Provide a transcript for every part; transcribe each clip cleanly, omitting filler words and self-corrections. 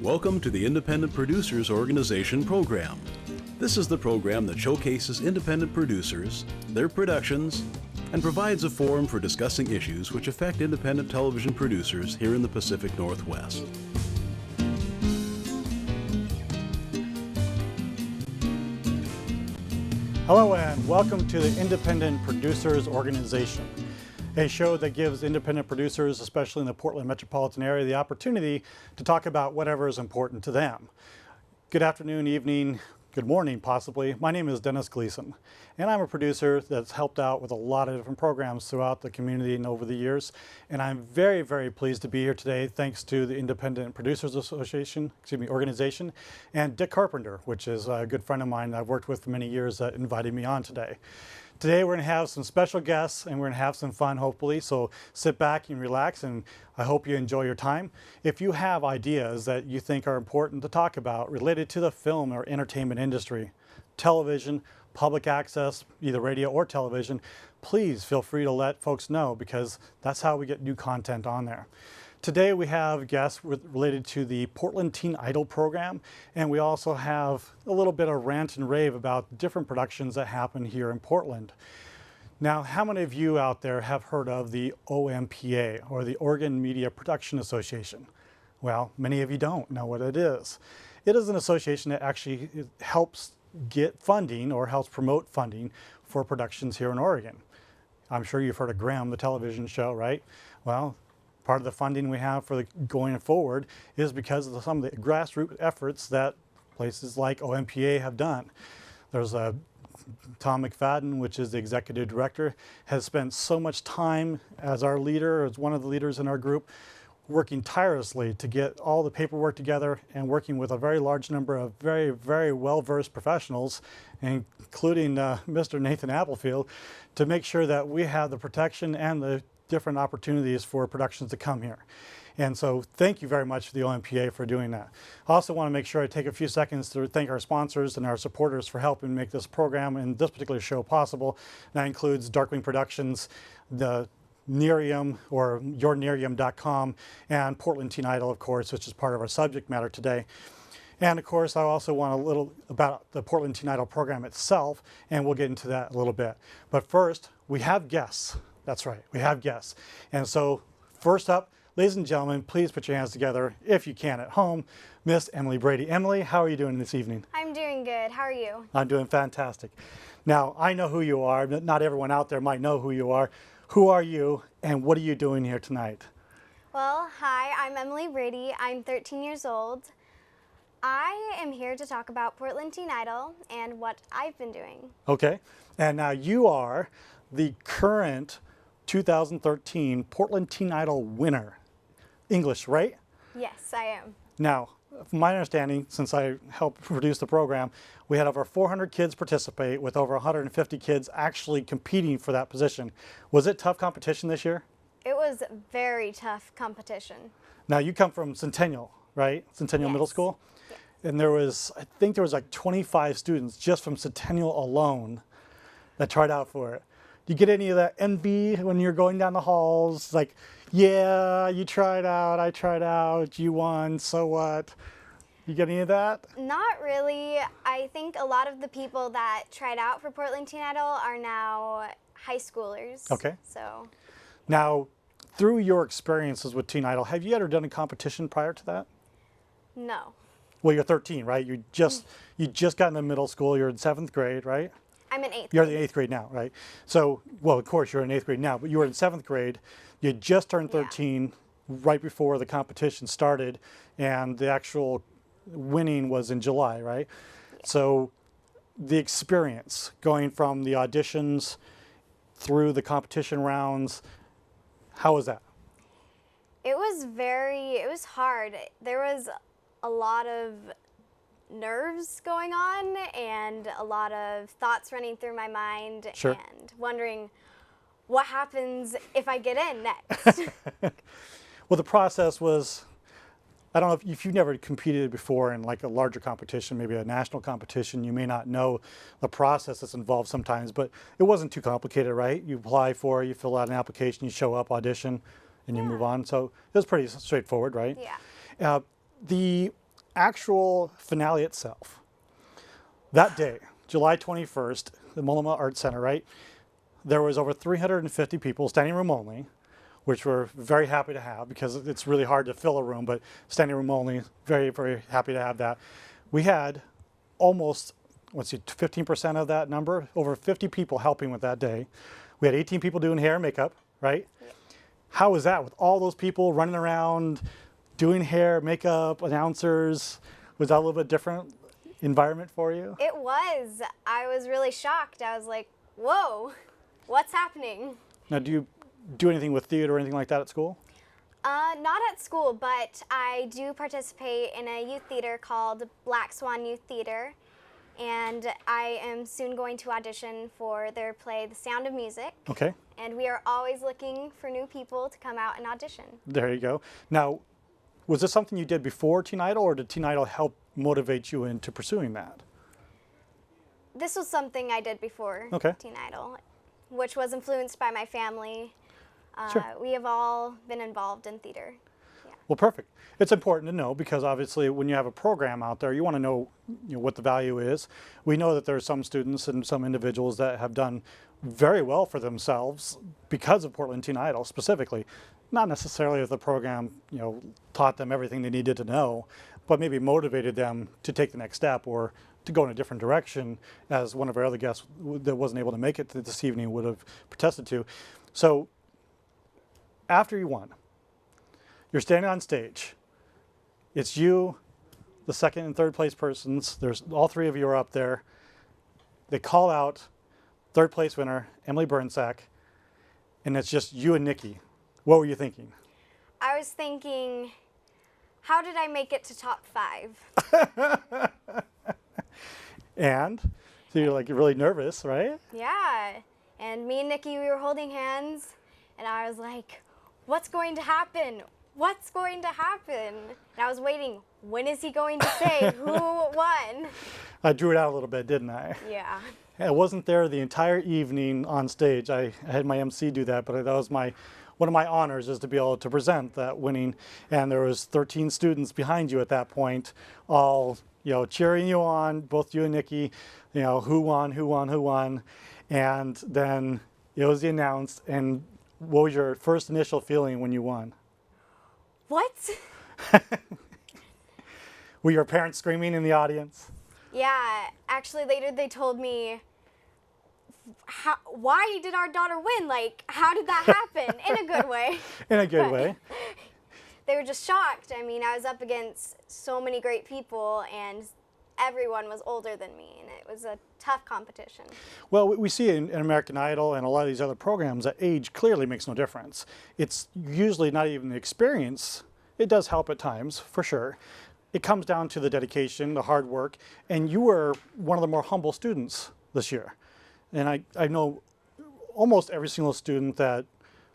Welcome to the Independent Producers Organization program. This is the program that showcases independent producers, their productions, and provides a forum for discussing issues which affect independent television producers here in the Pacific Northwest. Hello and welcome to the Independent Producers Organization, a show that gives independent producers, especially in the Portland metropolitan area, the opportunity to talk about whatever is important to them. Good afternoon, evening, good morning possibly. My name is Dennis Gleason, and I'm a producer that's helped out with a lot of different programs throughout the community and over the years. And I'm very, very pleased to be here today thanks to the Independent Producers Organization, and Dick Carpenter, which is a good friend of mine that I've worked with for many years that invited me on today. Today we're going to have some special guests and we're going to have some fun hopefully, so sit back and relax and I hope you enjoy your time. If you have ideas that you think are important to talk about related to the film or entertainment industry, television, public access, either radio or television, please feel free to let folks know because that's how we get new content on there. Today we have guests related to the Portland Teen Idol program, and we also have a little bit of rant and rave about different productions that happen here in Portland. Now, how many of you out there have heard of the OMPA, or the Oregon Media Production Association? Well, many of you don't know what it is. It is an association that actually helps get funding or helps promote funding for productions here in Oregon. I'm sure you've heard of Grimm, the television show, right? Well, part of the funding we have for going forward is because of some of the grassroots efforts that places like OMPA have done. There's Tom McFadden, which is the executive director, has spent so much time as our leader, as one of the leaders in our group, working tirelessly to get all the paperwork together and working with a very large number of very, very well-versed professionals, including Mr. Nathan Applefield, to make sure that we have the protection and the different opportunities for productions to come here. And so thank you very much to the OMPA for doing that. I also want to make sure I take a few seconds to thank our sponsors and our supporters for helping make this program and this particular show possible. That includes Darkwing Productions, the Nerium or yournerium.com, and Portland Teen Idol, of course, which is part of our subject matter today. And of course, I also want a little about the Portland Teen Idol program itself, and we'll get into that a little bit. But first, we have guests. That's right, we have guests. And so first up, ladies and gentlemen, please put your hands together, if you can at home, Miss Emily Brady. Emily, how are you doing this evening? I'm doing good. How are you? I'm doing fantastic. Now, I know who you are. Not everyone out there might know who you are. Who are you, and what are you doing here tonight? Well, hi, I'm Emily Brady. I'm 13 years old. I am here to talk about Portland Teen Idol and what I've been doing. Okay, and now you are the current 2013 Portland Teen Idol winner. English, right? Yes, I am. Now, from my understanding, since I helped produce the program, we had over 400 kids participate with over 150 kids actually competing for that position. Was it tough competition this year? It was very tough competition. Now, you come from Centennial, right? Centennial Yes. Middle School? Yes. And I think there was like 25 students just from Centennial alone that tried out for it. Do you get any of that envy when you're going down the halls? Like, yeah, you tried out, I tried out, you won, so what? You get any of that? Not really. I think a lot of the people that tried out for Portland Teen Idol are now high schoolers. Okay. So. Now, through your experiences with Teen Idol, have you ever done a competition prior to that? No. Well, you're 13, right? You just got into middle school. You're in 7th grade, right? I'm in 8th You're grade. in the 8th grade now, right? So, well, of course, you're in 8th grade now, but you were in 7th grade. You had just turned 13 right before the competition started, and the actual winning was in July, right? Yeah. So, the experience going from the auditions through the competition rounds, how was that? It was hard. There was a lot of nerves going on and a lot of thoughts running through my mind. Sure. And wondering what happens if I get in next. Well, the process was, I don't know if you've never competed before in like a larger competition, maybe a national competition, you may not know the process that's involved sometimes, but it wasn't too complicated, right? You apply for it, you fill out an application, you show up, audition, and you move on. So it was pretty straightforward, right? Yeah. actual finale itself, that day, July 21st, the Multnomah Arts Center, right? There was over 350 people, standing room only, which we're very happy to have because it's really hard to fill a room, but standing room only, very, very happy to have that. We had almost, 15% of that number, over 50 people helping with that day. We had 18 people doing hair and makeup, right? Yeah. How was that with all those people running around, doing hair, makeup, announcers? Was that a little bit different environment for you? It was. I was really shocked. I was like, whoa, what's happening? Now, do you do anything with theater or anything like that at school? Not at school, but I do participate in a youth theater called Black Swan Youth Theater, and I am soon going to audition for their play, The Sound of Music. Okay. And we are always looking for new people to come out and audition. There you go. Now, was this something you did before Teen Idol, or did Teen Idol help motivate you into pursuing that? This was something I did before Teen Idol, which was influenced by my family. Sure. We have all been involved in theater. Yeah. Well, perfect. It's important to know because obviously when you have a program out there, you want to know, what the value is. We know that there are some students and some individuals that have done very well for themselves because of Portland Teen Idol specifically. Not necessarily if the program, taught them everything they needed to know, but maybe motivated them to take the next step or to go in a different direction, as one of our other guests that wasn't able to make it this evening would have protested to. So after you won, you're standing on stage. It's you, the second and third place persons. There's all three of you are up there. They call out third place winner, Emily Burnsack, and it's just you and Nikki. What were you thinking? I was thinking, how did I make it to top 5? And so you're like really nervous, right? Yeah. And me and Nikki, we were holding hands, and I was like, what's going to happen? What's going to happen? And I was waiting, when is he going to say who won? I drew it out a little bit, didn't I? Yeah. I wasn't there the entire evening on stage. I had my MC do that, but that was one of my honors, is to be able to present that winning. And there was 13 students behind you at that point, all cheering you on, both you and Nikki, who won. And then it was announced. And what was your first initial feeling when you won? What? Were your parents screaming in the audience? Yeah, actually later they told me, why did our daughter win? Like, how did that happen? In a good way. In a good way. They were just shocked. I mean, I was up against so many great people, and everyone was older than me, and it was a tough competition. Well, we see in American Idol and a lot of these other programs that age clearly makes no difference. It's usually not even the experience. It does help at times, for sure. It comes down to the dedication, the hard work, and you were one of the more humble students this year. And I know almost every single student that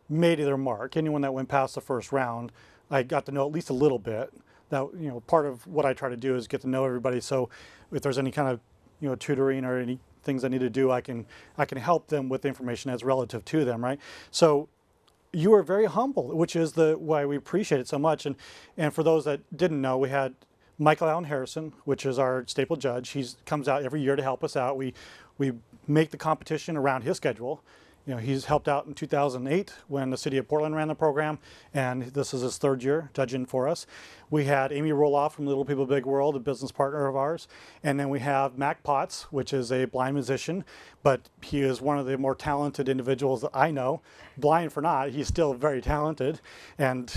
made their mark, anyone that went past the first round, I got to know at least a little bit. That, part of what I try to do is get to know everybody. So if there's any kind of, tutoring or any things I need to do, I can help them with the information that's relative to them, right? So you were very humble, which is why we appreciate it so much. And for those that didn't know, we had Michael Allen Harrison, which is our staple judge. He comes out every year to help us out. We make the competition around his schedule. He's helped out in 2008 when the city of Portland ran the program, and this is his third year judging for us. We had Amy Roloff from Little People Big World, a business partner of ours. And then we have Mac Potts, which is a blind musician, but he is one of the more talented individuals that I know. Blind for not, he's still very talented. And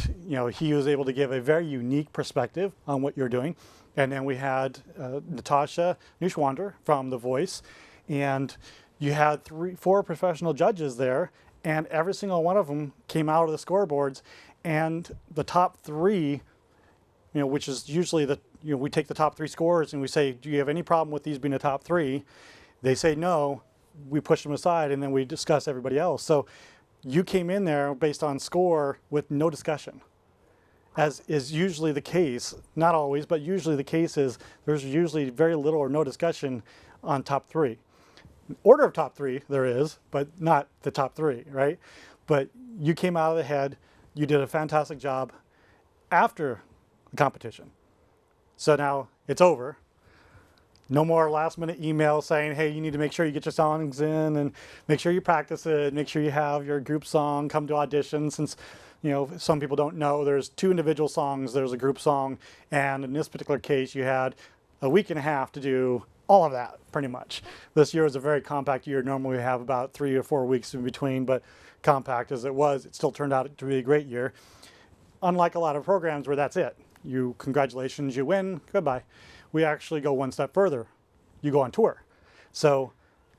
he was able to give a very unique perspective on what you're doing. And then we had Natasha Neuschwander from The Voice. And you had 4 professional judges there, and every single one of them came out of the scoreboards, and the top 3, which is usually we take the top 3 scores and we say, do you have any problem with these being the top 3? They say no, we push them aside, and then we discuss everybody else. So you came in there based on score with no discussion, as is usually the case. Not always, but usually the case is there's usually very little or no discussion on top 3. Order of top 3 there is, but not the top 3, right? But you came out of the head. You did a fantastic job after the competition. So now it's over. No more last minute emails saying, hey, you need to make sure you get your songs in and make sure you practice it, make sure you have your group song, come to audition. Since, you know, some people don't know, there's 2 individual songs, there's a group song, and in this particular case, you had a week and a half to do all of that, pretty much. This year is a very compact year. Normally we have about 3 or 4 weeks in between, but compact as it was, it still turned out to be a great year. Unlike a lot of programs where that's it. You, congratulations, you win, goodbye. We actually go one step further. You go on tour. So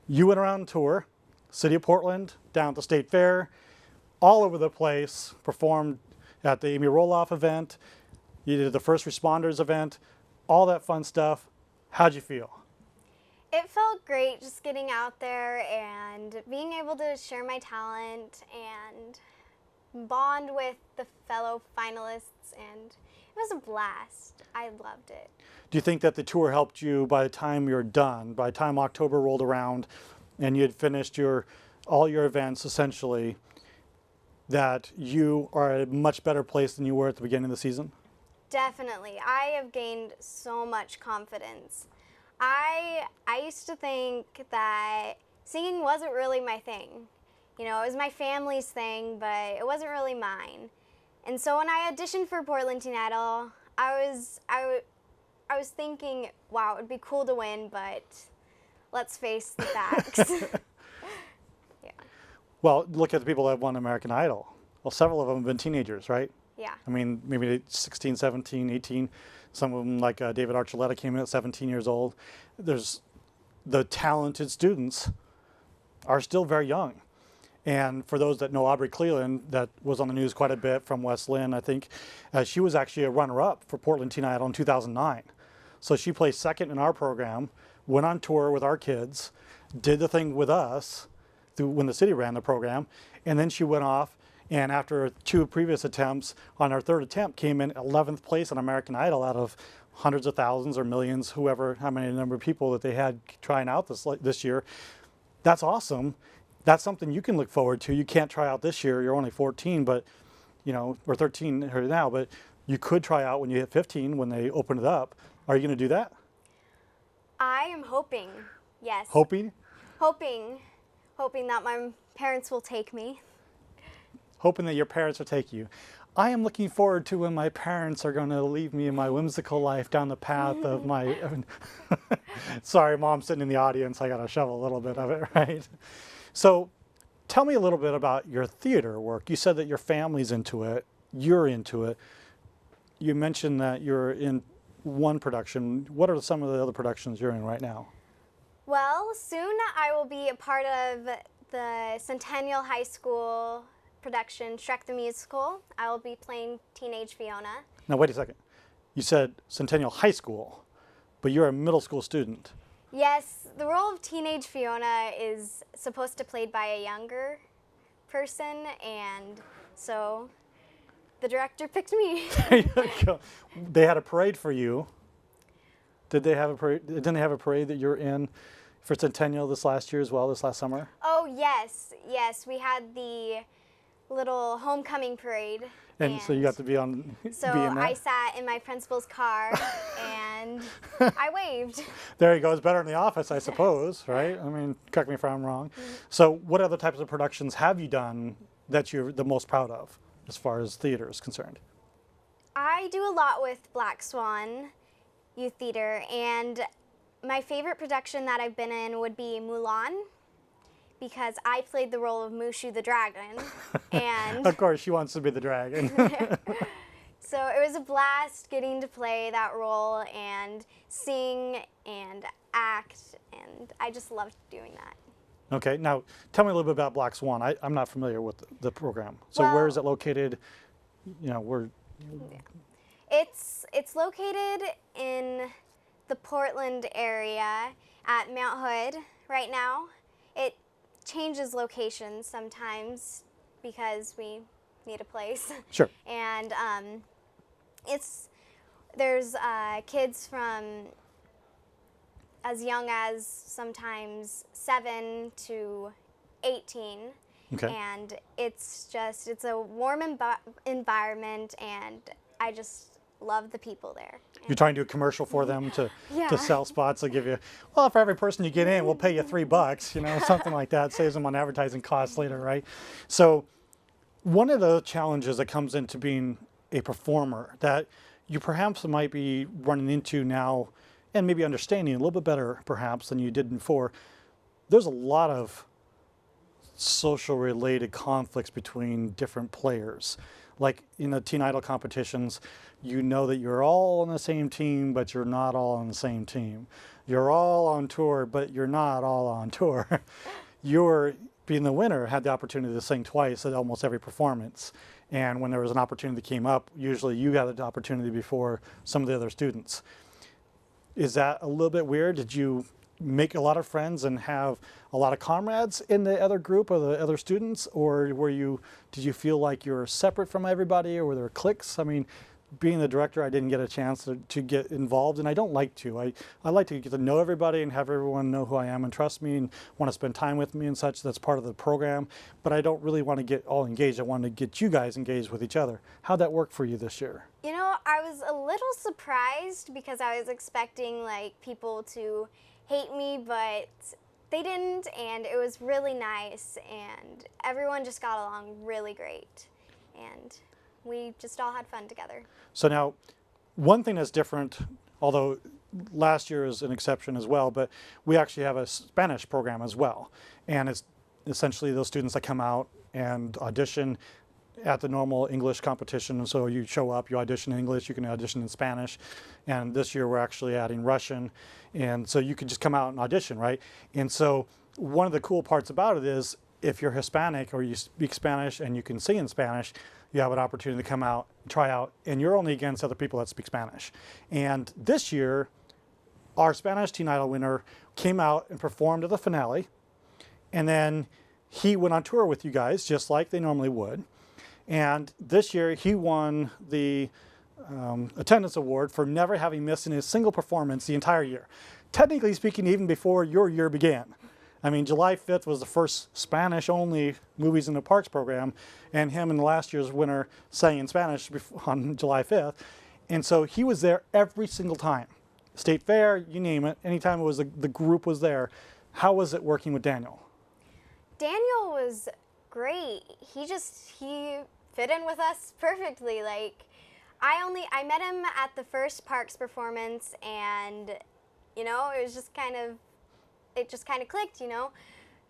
you went around tour, City of Portland, down at the State Fair, all over the place, performed at the Amy Roloff event, you did the First Responders event, all that fun stuff. How'd you feel? It felt great just getting out there and being able to share my talent and bond with the fellow finalists, and it was a blast. I loved it. Do you think that the tour helped you by the time you're done, by the time October rolled around and you had finished all your events essentially, that you are at a much better place than you were at the beginning of the season? Definitely. I have gained so much confidence. I used to think that singing wasn't really my thing. You know, it was my family's thing, but it wasn't really mine. And so when I auditioned for Portland Teen Idol, I was thinking, wow, it would be cool to win, but let's face the facts. Yeah. Well, look at the people that won American Idol. Well, several of them have been teenagers, right? Yeah. I mean, maybe 16, 17, 18. Some of them, like David Archuleta, came in at 17 years old. There's the talented students are still very young. And for those that know Aubrey Cleland, that was on the news quite a bit from West Lynn, I think, she was actually a runner-up for Portland Teen Idol in 2009. So she placed second in our program, went on tour with our kids, did the thing with us when the city ran the program, and then she went off, and after 2 previous attempts, on her 3rd attempt, came in 11th place on American Idol out of hundreds of thousands or millions, how many number of people that they had trying out this year. That's awesome. That's something you can look forward to. You can't try out this year. You're only 14, but, you know, or 13 right now, but you could try out when you hit 15 when they open it up. Are you going to do that? I am hoping, yes. Hoping? Hoping that my parents will take me. Hoping that your parents will take you. I am looking forward to when my parents are going to leave me in my whimsical life down the path of my... Sorry, Mom's sitting in the audience. I got to shovel a little bit of it, right? So tell me a little bit about your theater work. You said that your family's into it. You're into it. You mentioned that you're in one production. What are some of the other productions you're in right now? Well, soon I will be a part of the Centennial High School production, Shrek the Musical. I will be playing Teenage Fiona. Now, wait a second. You said Centennial High School, but you're a middle school student. Yes, the role of Teenage Fiona is supposed to be played by a younger person, and so the director picked me. There you go. They had a parade for you. Did they have a parade? Didn't they have a parade that you're in for Centennial this last year as well, this last summer? Oh, yes. Yes, we had the little homecoming parade. And so you got to be on. So be in that? I sat in my principal's car and I waved. There you go. It's better in the office, I suppose, right? I mean, correct me if I'm wrong. So what other types of productions have you done that you're the most proud of as far as theater is concerned? I do a lot with Black Swan Youth Theater, and my favorite production that I've been in would be Mulan, because I played the role of Mushu the dragon. And of course, she wants to be the dragon. so it was a blast getting to play that role and sing and act, and I just loved doing that. Okay, now tell me a little bit about Black Swan. I'm not familiar with the program. So Well, where is it located? You know, where? It's located in the Portland area at Mount Hood right now. It changes locations sometimes because we need a place. Sure. And there's kids from as young as sometimes 7 to 18. Okay. And it's a warm environment, and I just love the people there. You're trying to do a commercial for them to Yeah. sell spots. They'll give you, well, for every person you get in, we'll pay you $3, you know, something like that. Saves them on advertising costs later, right? So one of the challenges that comes into being a performer that you perhaps might be running into now and maybe understanding a little bit better perhaps than you did before, there's a lot of social related conflicts between different players. Like in the Teen Idol competitions, you know that you're all on the same team, but you're not all on the same team. You're all on tour, but you're not all on tour. You're, being the winner, had the opportunity to sing twice at almost every performance. And when there was an opportunity that came up, usually you got the opportunity before some of the other students. Is that a little bit weird? Did you make a lot of friends and have a lot of comrades in the other group or the other students, or did you feel like you were separate from everybody, or were there cliques? I mean, being the director, I didn't get a chance to get involved, and I don't like to. I like to get to know everybody and have everyone know who I am and trust me and want to spend time with me and such. That's part of the program, but I don't really want to get all engaged. I want to get you guys engaged with each other. How'd that work for you this year? You know, I was a little surprised because I was expecting like people to hate me, but they didn't, and it was really nice, and everyone just got along really great, and we just all had fun together. So now, one thing that's different, although last year is an exception as well, but we actually have a Spanish program as well, and it's essentially those students that come out and audition at the normal English competition. So you show up, you audition in English, you can audition in Spanish, and this year we're actually adding Russian, and so you can just come out and audition, right? And so one of the cool parts about it is if you're Hispanic or you speak Spanish and you can sing in Spanish, you have an opportunity to come out, try out, and you're only against other people that speak Spanish. And this year, our Spanish Teen Idol winner came out and performed at the finale, and then he went on tour with you guys just like they normally would. And this year he won the attendance award for never having missed in a single performance the entire year. Technically speaking, even before your year began. I mean, July 5th was the first Spanish-only Movies in the Parks program, and him and last year's winner sang in Spanish on July 5th. And so he was there every single time. State Fair, you name it, anytime it was the group was there. How was it working with Daniel? Daniel was great. He fit in with us perfectly. Like, I met him at the first Parks performance, and you know, it just kind of clicked, you know.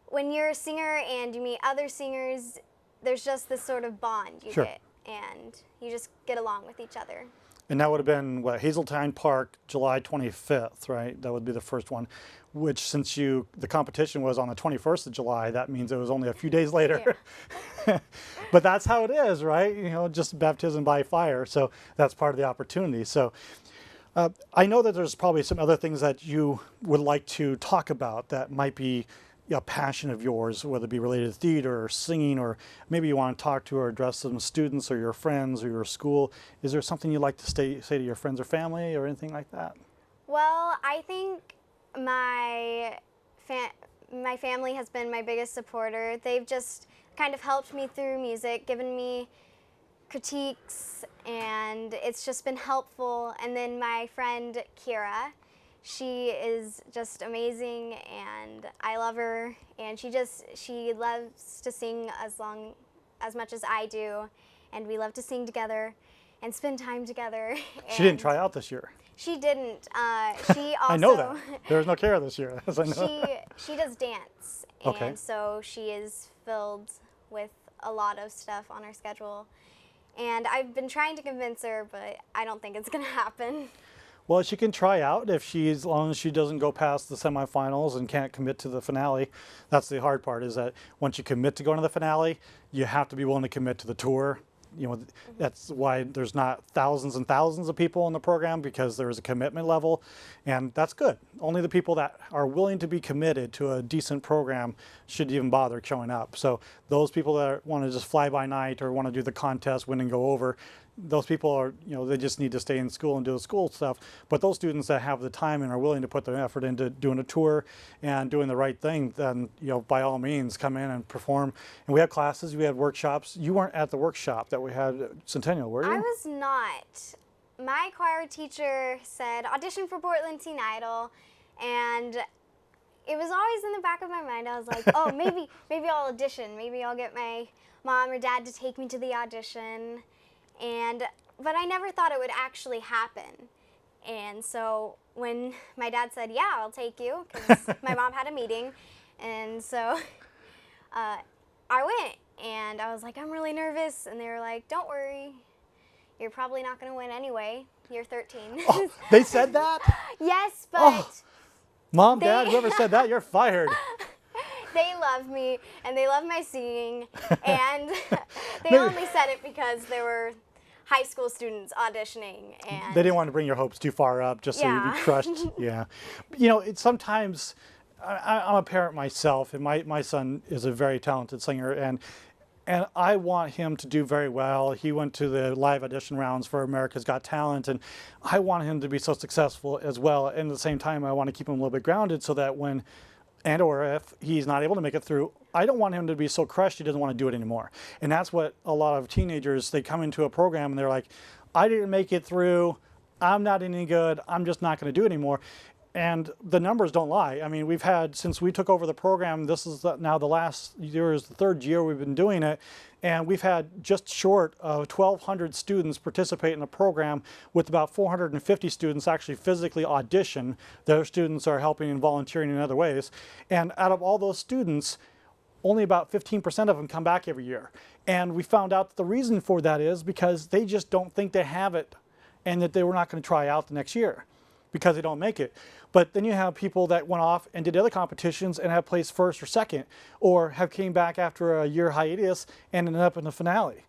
When you're a singer and you meet other singers, there's just this sort of bond you Sure. get, and you just get along with each other. And that would have been, what, Hazeltine Park, July 25th, right? That would be the first one, which since the competition was on the 21st of July, that means it was only a few days later. Yeah. But that's how it is, right? You know, just baptism by fire. So that's part of the opportunity. So I know that there's probably some other things that you would like to talk about that might be a passion of yours, whether it be related to theater or singing, or maybe you want to talk to or address some students or your friends or your school. Is there something you'd like to say to your friends or family or anything like that? Well, I think my family has been my biggest supporter. They've just kind of helped me through music, given me critiques, and it's just been helpful. And then my friend Kira, she is just amazing, and I love her, and she loves to sing as much as I do, and we love to sing together and spend time together. She didn't try out this year. She didn't. She also I know that. There's no Kara this year. As I know. She does dance, and Okay. so she is filled with a lot of stuff on her schedule. And I've been trying to convince her, but I don't think it's going to happen. Well, she can try out as long as she doesn't go past the semifinals and can't commit to the finale. That's the hard part, is that once you commit to going to the finale, you have to be willing to commit to the tour. You know, that's why there's not thousands and thousands of people in the program, because there is a commitment level, and that's good. Only the people that are willing to be committed to a decent program should even bother showing up. So those people that want to just fly by night or want to do the contest, win and go over, those people are, you know, they just need to stay in school and do the school stuff. But those students that have the time and are willing to put their effort into doing a tour and doing the right thing, then, you know, by all means, come in and perform. And we have classes, we had workshops. You weren't at the workshop that we had at Centennial, were you? I was not. my choir teacher said audition for Portland Teen Idol, and it was always in the back of my mind. I was like, oh, maybe I'll audition. Maybe I'll get my mom or dad to take me to the audition. But I never thought it would actually happen. And so when my dad said, yeah, I'll take you, because my mom had a meeting, and so I went. And I was like, I'm really nervous. And they were like, don't worry. You're probably not going to win anyway. You're 13. Oh, they said that? Yes, but... Oh. Mom, Dad, whoever said that, you're fired. They love me, and they love my singing, and they only said it because there were high school students auditioning. And they didn't want to bring your hopes too far up just so you'd be crushed. Yeah. You know, it's sometimes, I'm a parent myself, and my son is a very talented singer, and I want him to do very well. He went to the live audition rounds for America's Got Talent, and I want him to be so successful as well. And at the same time, I want to keep him a little bit grounded so that when, and or if he's not able to make it through, I don't want him to be so crushed he doesn't want to do it anymore. And that's what a lot of teenagers, they come into a program and they're like, I didn't make it through, I'm not any good, I'm just not going to do it anymore. And the numbers don't lie. I mean, we've had, since we took over the program, this is now the last year, is the third year we've been doing it, and we've had just short of 1,200 students participate in the program, with about 450 students actually physically audition. The other students are helping and volunteering in other ways. And out of all those students, only about 15% of them come back every year. And we found out that the reason for that is because they just don't think they have it, and that they were not going to try out the next year because they don't make it. But then you have people that went off and did other competitions and have placed first or second, or have came back after a year hiatus and ended up in the finale.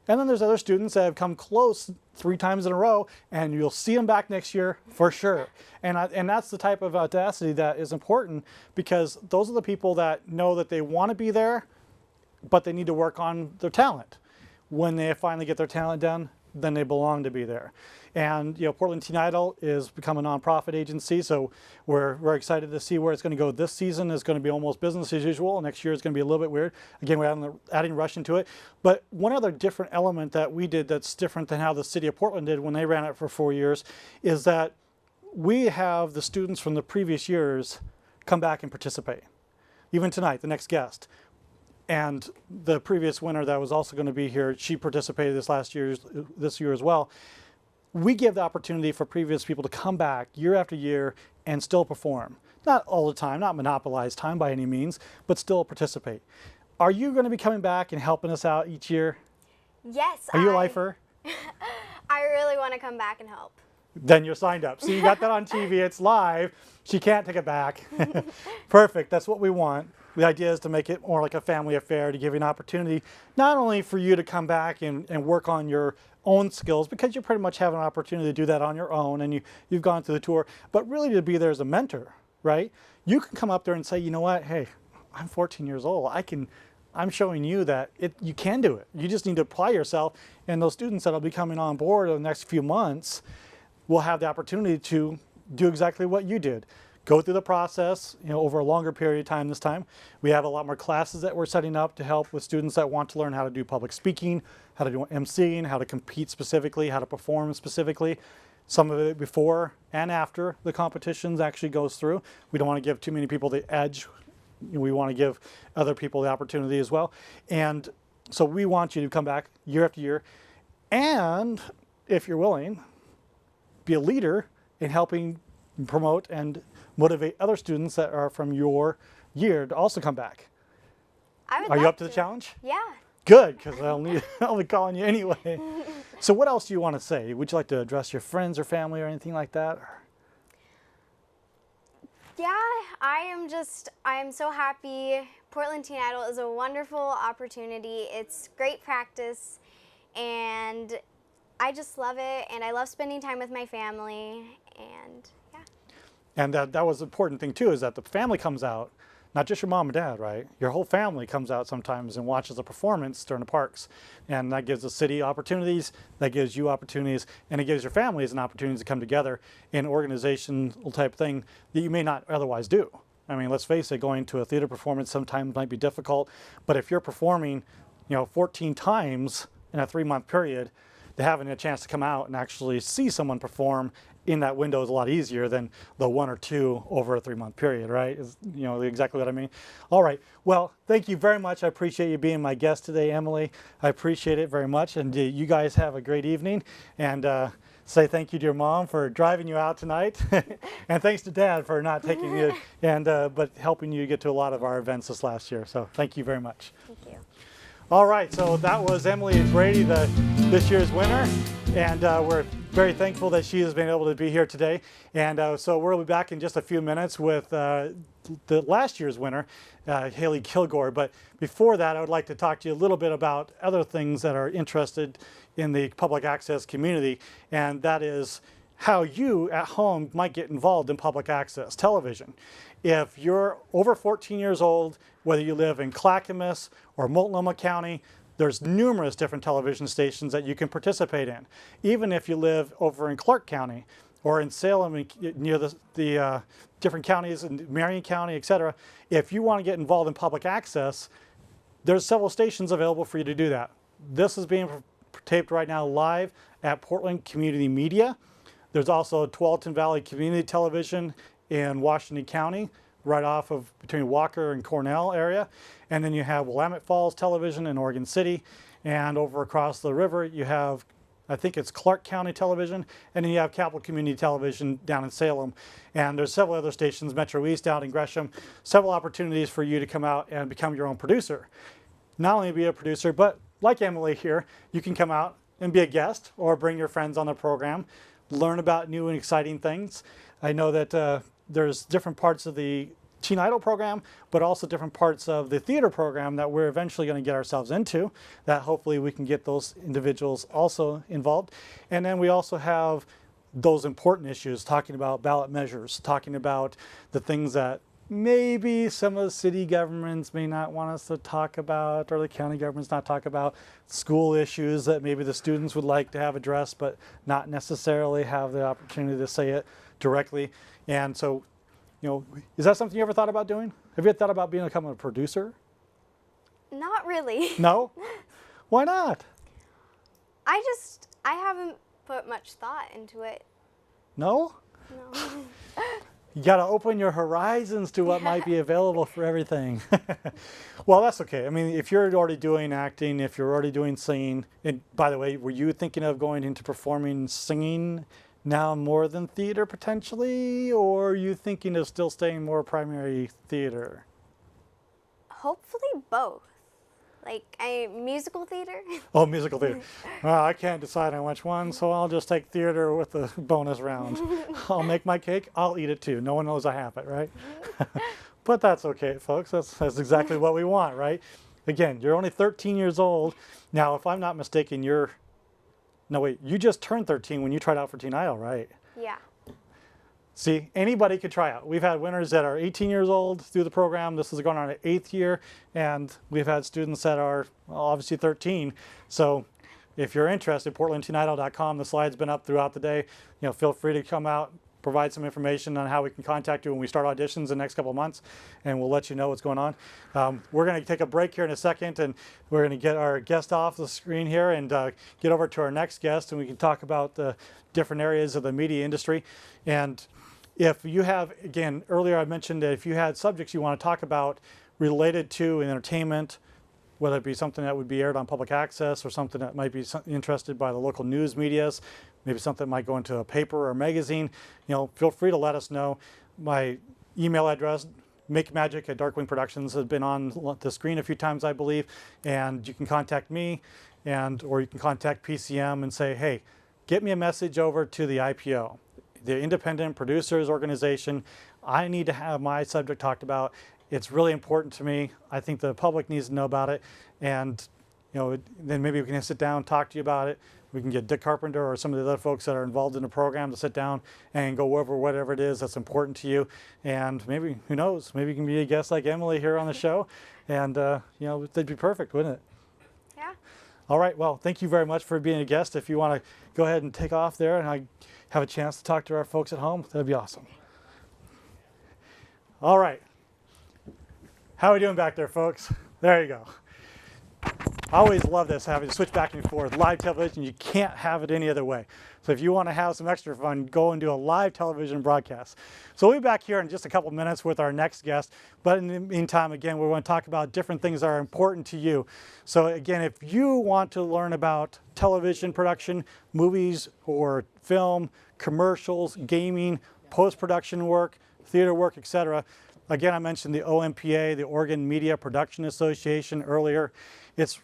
And then there's other students that have come close 3 times in a row, and you'll see them back next year for sure. And that's the type of audacity that is important, because those are the people that know that they want to be there, but they need to work on their talent. When they finally get their talent done, then they belong to be there. And you know, Portland Teen Idol is become a nonprofit agency, so we're excited to see where it's going to go. This season is going to be almost business as usual. Next year is going to be a little bit weird. Again, we're adding Rush into it. But one other different element that we did that's different than how the city of Portland did when they ran it for 4 years is that we have the students from the previous years come back and participate. Even tonight, the next guest. And the previous winner that was also going to be here, she participated this year as well. We give the opportunity for previous people to come back year after year and still perform. Not all the time, not monopolize time by any means, but still participate. Are you going to be coming back and helping us out each year? Yes. Are you a lifer? I really want to come back and help. Then you're signed up. So you got that on TV, it's live. She can't take it back. Perfect, that's what we want. The idea is to make it more like a family affair, to give you an opportunity, not only for you to come back and work on your own skills, because you pretty much have an opportunity to do that on your own, and you've gone through the tour, but really to be there as a mentor, right? You can come up there and say, you know what, hey, I'm 14 years old. I'm showing you that you can do it. You just need to apply yourself, and those students that will be coming on board in the next few months will have the opportunity to do exactly what you did. Go through the process, you know, over a longer period of time this time. We have a lot more classes that we're setting up to help with students that want to learn how to do public speaking, how to do emceeing, how to compete specifically, how to perform specifically. Some of it before and after the competitions actually goes through. We don't want to give too many people the edge. We want to give other people the opportunity as well. And so we want you to come back year after year. And if you're willing, be a leader in helping promote and motivate other students that are from your year to also come back. Are you up to the challenge? Yeah. Good, because I'll be calling you anyway. So what else do you want to say? Would you like to address your friends or family or anything like that? Yeah, I am so happy. Portland Teen Idol is a wonderful opportunity. It's great practice, and I just love it, and I love spending time with my family, and yeah. And that was the important thing too, is that the family comes out, not just your mom and dad, right? Your whole family comes out sometimes and watches a performance during the parks. And that gives the city opportunities, that gives you opportunities, and it gives your families an opportunity to come together in an organizational type thing that you may not otherwise do. I mean, let's face it, going to a theater performance sometimes might be difficult, but if you're performing, 14 times in a 3-month period, having a chance to come out and actually see someone perform in that window is a lot easier than the 1 or 2 over a 3-month period, right? Is, you know, exactly what I mean. All right, well, thank you very much. I appreciate you being my guest today, Emily. I appreciate it very much, and you guys have a great evening. And say thank you to your mom for driving you out tonight, and thanks to Dad for not taking you and but helping you get to a lot of our events this last year. So thank you very much. Thank you. All right, so that was Emily Brady, this year's winner, and we're very thankful that she has been able to be here today. And so we'll be back in just a few minutes with the last year's winner, Haley Kilgore. But before that, I would like to talk to you a little bit about other things that are interested in the public access community, and that is how you at home might get involved in public access television. If you're over 14 years old, whether you live in Clackamas or Multnomah County, there's numerous different television stations that you can participate in. Even if you live over in Clark County or in Salem, near the different counties in Marion County, etc., if you want to get involved in public access, there's several stations available for you to do that. This is being taped right now live at Portland Community Media. There's also Tualatin Valley Community Television in Washington County, right off of between Walker and Cornell area. And then you have Willamette Falls Television in Oregon City. And over across the river, you have, I think it's Clark County Television. And then you have Capital Community Television down in Salem. And there's several other stations, Metro East down in Gresham, several opportunities for you to come out and become your own producer. Not only be a producer, but like Emily here, you can come out and be a guest or bring your friends on the program, learn about new and exciting things. I know that there's different parts of the Teen Idol program, but also different parts of the theater program that we're eventually going to get ourselves into, that hopefully we can get those individuals also involved. And then we also have those important issues, talking about ballot measures, talking about the things that maybe some of the city governments may not want us to talk about, or the county governments not talk about, school issues that maybe the students would like to have addressed, but not necessarily have the opportunity to say it directly. And so, you know, is that something you ever thought about doing? Have you ever thought about becoming a producer? Not really. No? Why not? I haven't put much thought into it. No? No. You got to open your horizons to what might be available for everything. Well, that's okay. I mean, if you're already doing acting, if you're already doing singing, and by the way, were you thinking of going into performing singing now more than theater potentially, or are you thinking of still staying more primary theater? Hopefully both. Like musical theater. Oh, musical theater. Well, I can't decide on which one, so I'll just take theater with the bonus round. I'll make my cake, I'll eat it too. No one knows I have it, right? But that's okay, folks. That's exactly what we want, right? Again, you're only 13 years old. Now, if I'm not mistaken, no, wait, you just turned 13 when you tried out for Teen Idol, right? Yeah. See, anybody could try out. We've had winners that are 18 years old through the program. This is going on an 8th year, and we've had students that are obviously 13. So if you're interested, portlandteenidol.com, the slide's been up throughout the day. You know, feel free to come out, provide some information on how we can contact you when we start auditions the next couple of months, and we'll let you know what's going on. We're going to take a break here in a second, and we're going to get our guest off the screen here and get over to our next guest, and we can talk about the different areas of the media industry. And if you have, again, earlier I mentioned that if you had subjects you want to talk about related to entertainment, whether it be something that would be aired on public access or something that might be interested by the local news medias, maybe something that might go into a paper or magazine, you know, feel free to let us know. My email address, makemagic@Darkwing Productions, has been on the screen a few times, I believe, and you can contact me, or you can contact PCM and say, hey, get me a message over to the IPO, the Independent Producers Organization. I need to have my subject talked about. It's really important to me. I think the public needs to know about it. And you know, then maybe we can sit down and talk to you about it. We can get Dick Carpenter or some of the other folks that are involved in the program to sit down and go over whatever it is that's important to you. And maybe, who knows, maybe you can be a guest like Emily here on the show. And you know, that'd be perfect, wouldn't it? Yeah. All right, well, thank you very much for being a guest. If you want to go ahead and take off there and I have a chance to talk to our folks at home, that'd be awesome. All right. How are we doing back there, folks? There you go. I always love this, having to switch back and forth. Live television, you can't have it any other way. So if you want to have some extra fun, go and do a live television broadcast. So we'll be back here in just a couple minutes with our next guest. But in the meantime, again, we want to talk about different things that are important to you. So again, if you want to learn about television production, movies or film, commercials, gaming, post-production work, theater work, etc. Again, I mentioned the OMPA, the Oregon Media Production Association earlier. It's,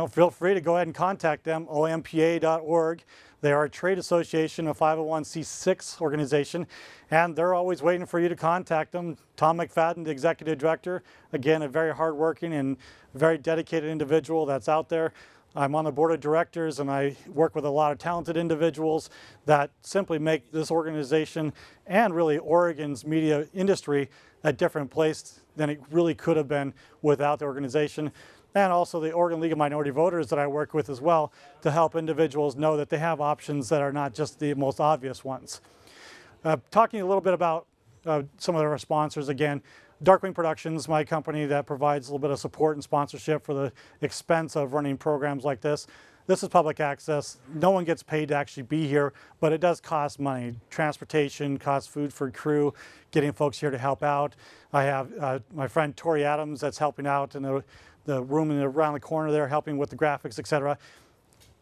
feel free to go ahead and contact them, ompa.org. They are a trade association, a 501c6 organization, and they're always waiting for you to contact them. Tom McFadden, the executive director, again, a very hardworking and very dedicated individual that's out there. I'm on the board of directors, and I work with a lot of talented individuals that simply make this organization and really Oregon's media industry a different place than it really could have been without the organization. And also the Oregon League of Minority Voters that I work with as well, to help individuals know that they have options that are not just the most obvious ones. Talking a little bit about some of our sponsors again. Darkwing Productions, my company that provides a little bit of support and sponsorship for the expense of running programs like this. This is public access. No one gets paid to actually be here, but it does cost money. Transportation, costs food for crew, getting folks here to help out. I have my friend Tori Adams that's helping out in the room around the corner there, helping with the graphics, etc.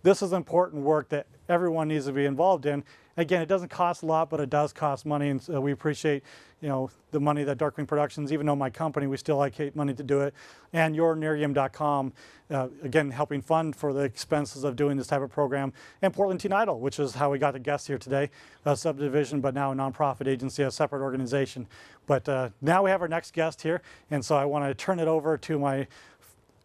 This is important work that everyone needs to be involved in. Again, it doesn't cost a lot, but it does cost money, and so we appreciate, the money that Darkwing Productions, even though my company, we still allocate money to do it. And yournerium.com, again, helping fund for the expenses of doing this type of program. And Portland Teen Idol, which is how we got the guests here today, a subdivision, but now a nonprofit agency, a separate organization. But now we have our next guest here, and so I want to turn it over to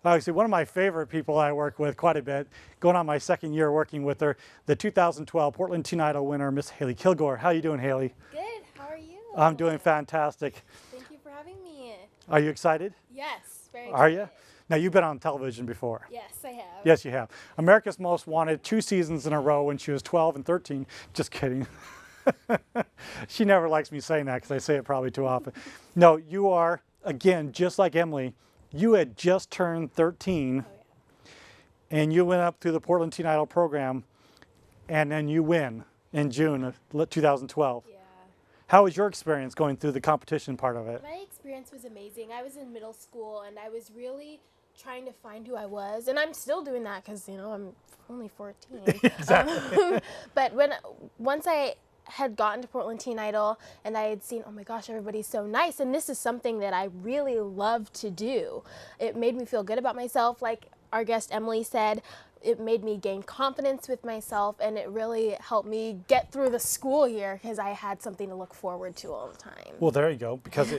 obviously one of my favorite people I work with quite a bit, going on my second year working with her, the 2012 Portland Teen Idol winner, Miss Haley Kilgore. How are you doing, Haley? Good, how are you? I'm doing fantastic. Thank you for having me. Are you excited? Yes, very Are excited. you? Now you've been on television before. Yes, I have. Yes, you have. America's Most Wanted 2 seasons in a row when she was 12 and 13. Just kidding. She never likes me saying that because I say it probably too often. No, you are, again, just like Emily, you had just turned 13, and you went up through the Portland Teen Idol program, and then you win in June of 2012. Yeah. How was your experience going through the competition part of it? My experience was amazing. I was in middle school, and I was really trying to find who I was, and I'm still doing that because, I'm only 14. Exactly. But once I had gotten to Portland Teen Idol and I had seen, oh my gosh, everybody's so nice, and this is something that I really love to do. It made me feel good about myself. Like our guest Emily said, it made me gain confidence with myself, and it really helped me get through the school year because I had something to look forward to all the time. Well, there you go, because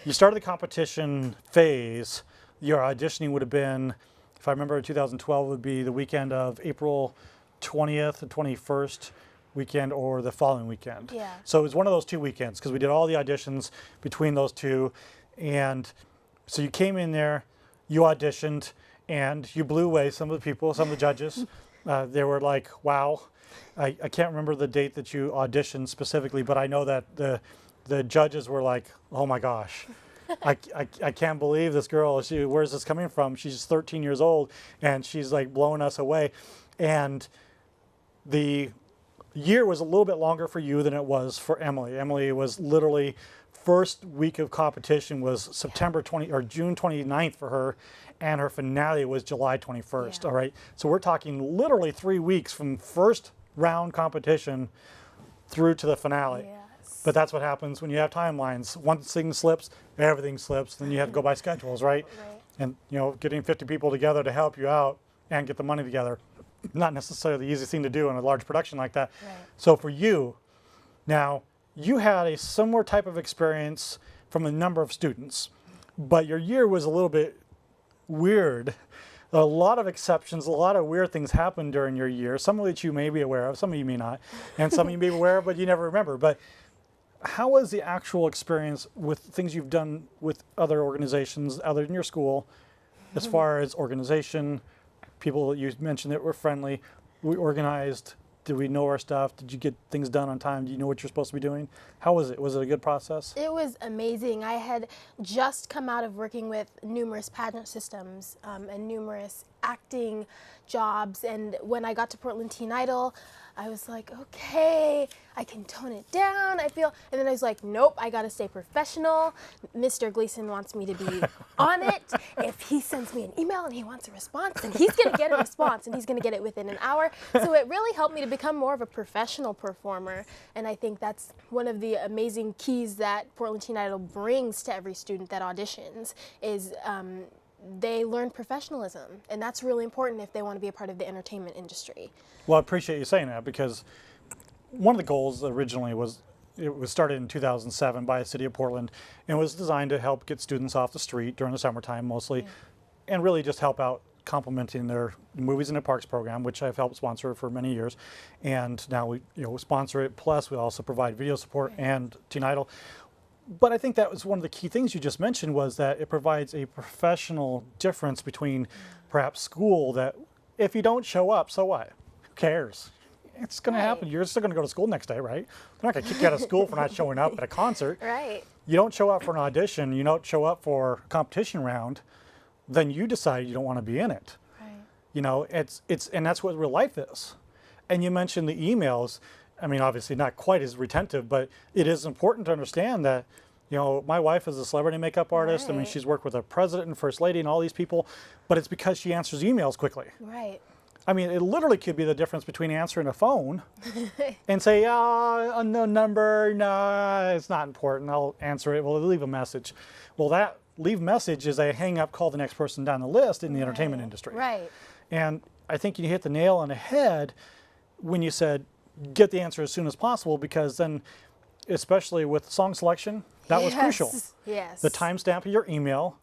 you started the competition phase. Your auditioning would have been, if I remember, 2012 would be the weekend of April 20th and 21st weekend or the following weekend. Yeah. So it was one of those 2 weekends because we did all the auditions between those two. And so you came in there, you auditioned, and you blew away some of the people, some of the judges. They were like, wow. I can't remember the date that you auditioned specifically, but I know that the judges were like, oh my gosh. I can't believe this girl. Where's this coming from? She's 13 years old, and she's like blowing us away. And the year was a little bit longer for you than it was for Emily. Emily was literally first week of competition was June 29th for her, and her finale was July 21st. Yeah. All right. So we're talking literally 3 weeks from first round competition through to the finale. Yes. But that's what happens when you have timelines. Once thing slips, everything slips. Then you have to go by schedules, right? Right. And getting 50 people together to help you out and get the money together, not necessarily the easiest thing to do in a large production like that. Right. So for you, now you had a similar type of experience from a number of students, but your year was a little bit weird. A lot of exceptions, a lot of weird things happened during your year, some of which you may be aware of, some of you may not, and some of you may be aware of, but you never remember. But how was the actual experience with things you've done with other organizations other than your school, as far as organization, people that you mentioned that were friendly, we organized, did we know our stuff? Did you get things done on time? Do you know what you're supposed to be doing? How was it? Was it a good process? It was amazing. I had just come out of working with numerous pageant systems and numerous acting jobs. And when I got to Portland Teen Idol, I was like, okay, I can tone it down. I feel, and then I was like, nope, I gotta stay professional. Mr. Gleason wants me to be on it. If he sends me an email and he wants a response, then he's gonna get a response, and he's gonna get it within an hour. So it really helped me to become more of a professional performer. And I think that's one of the amazing keys that Portland Teen Idol brings to every student that auditions is they learn professionalism, and that's really important if they want to be a part of the entertainment industry. Well, I appreciate you saying that, because one of the goals originally was, it was started in 2007 by the city of Portland, and was designed to help get students off the street during the summertime mostly, and really just help out complementing their Movies in the Parks program, which I've helped sponsor for many years, and now we sponsor it. Plus, we also provide video support and Teen Idol. But I think that was one of the key things you just mentioned, was that it provides a professional difference between perhaps school, that if you don't show up, so what? Who cares? It's going to happen. You're still going to go to school next day, right? They're not going to kick you out of school for not showing up at a concert. Right. You don't show up for an audition, you don't show up for a competition round, then you decide you don't want to be in it. Right. And that's what real life is. And you mentioned the emails. I mean, obviously not quite as retentive, but it is important to understand that, my wife is a celebrity makeup artist. Right. I mean, she's worked with a president and first lady and all these people, but it's because she answers emails quickly. Right. I mean, it literally could be the difference between answering a phone and say, unknown number, no, it's not important, I'll answer it, we'll leave a message. Well, that leave message is a hang up, call the next person down the list in the entertainment industry. Right. And I think you hit the nail on the head when you said, get the answer as soon as possible, because then, especially with song selection, that was crucial. Yes. The timestamp of your email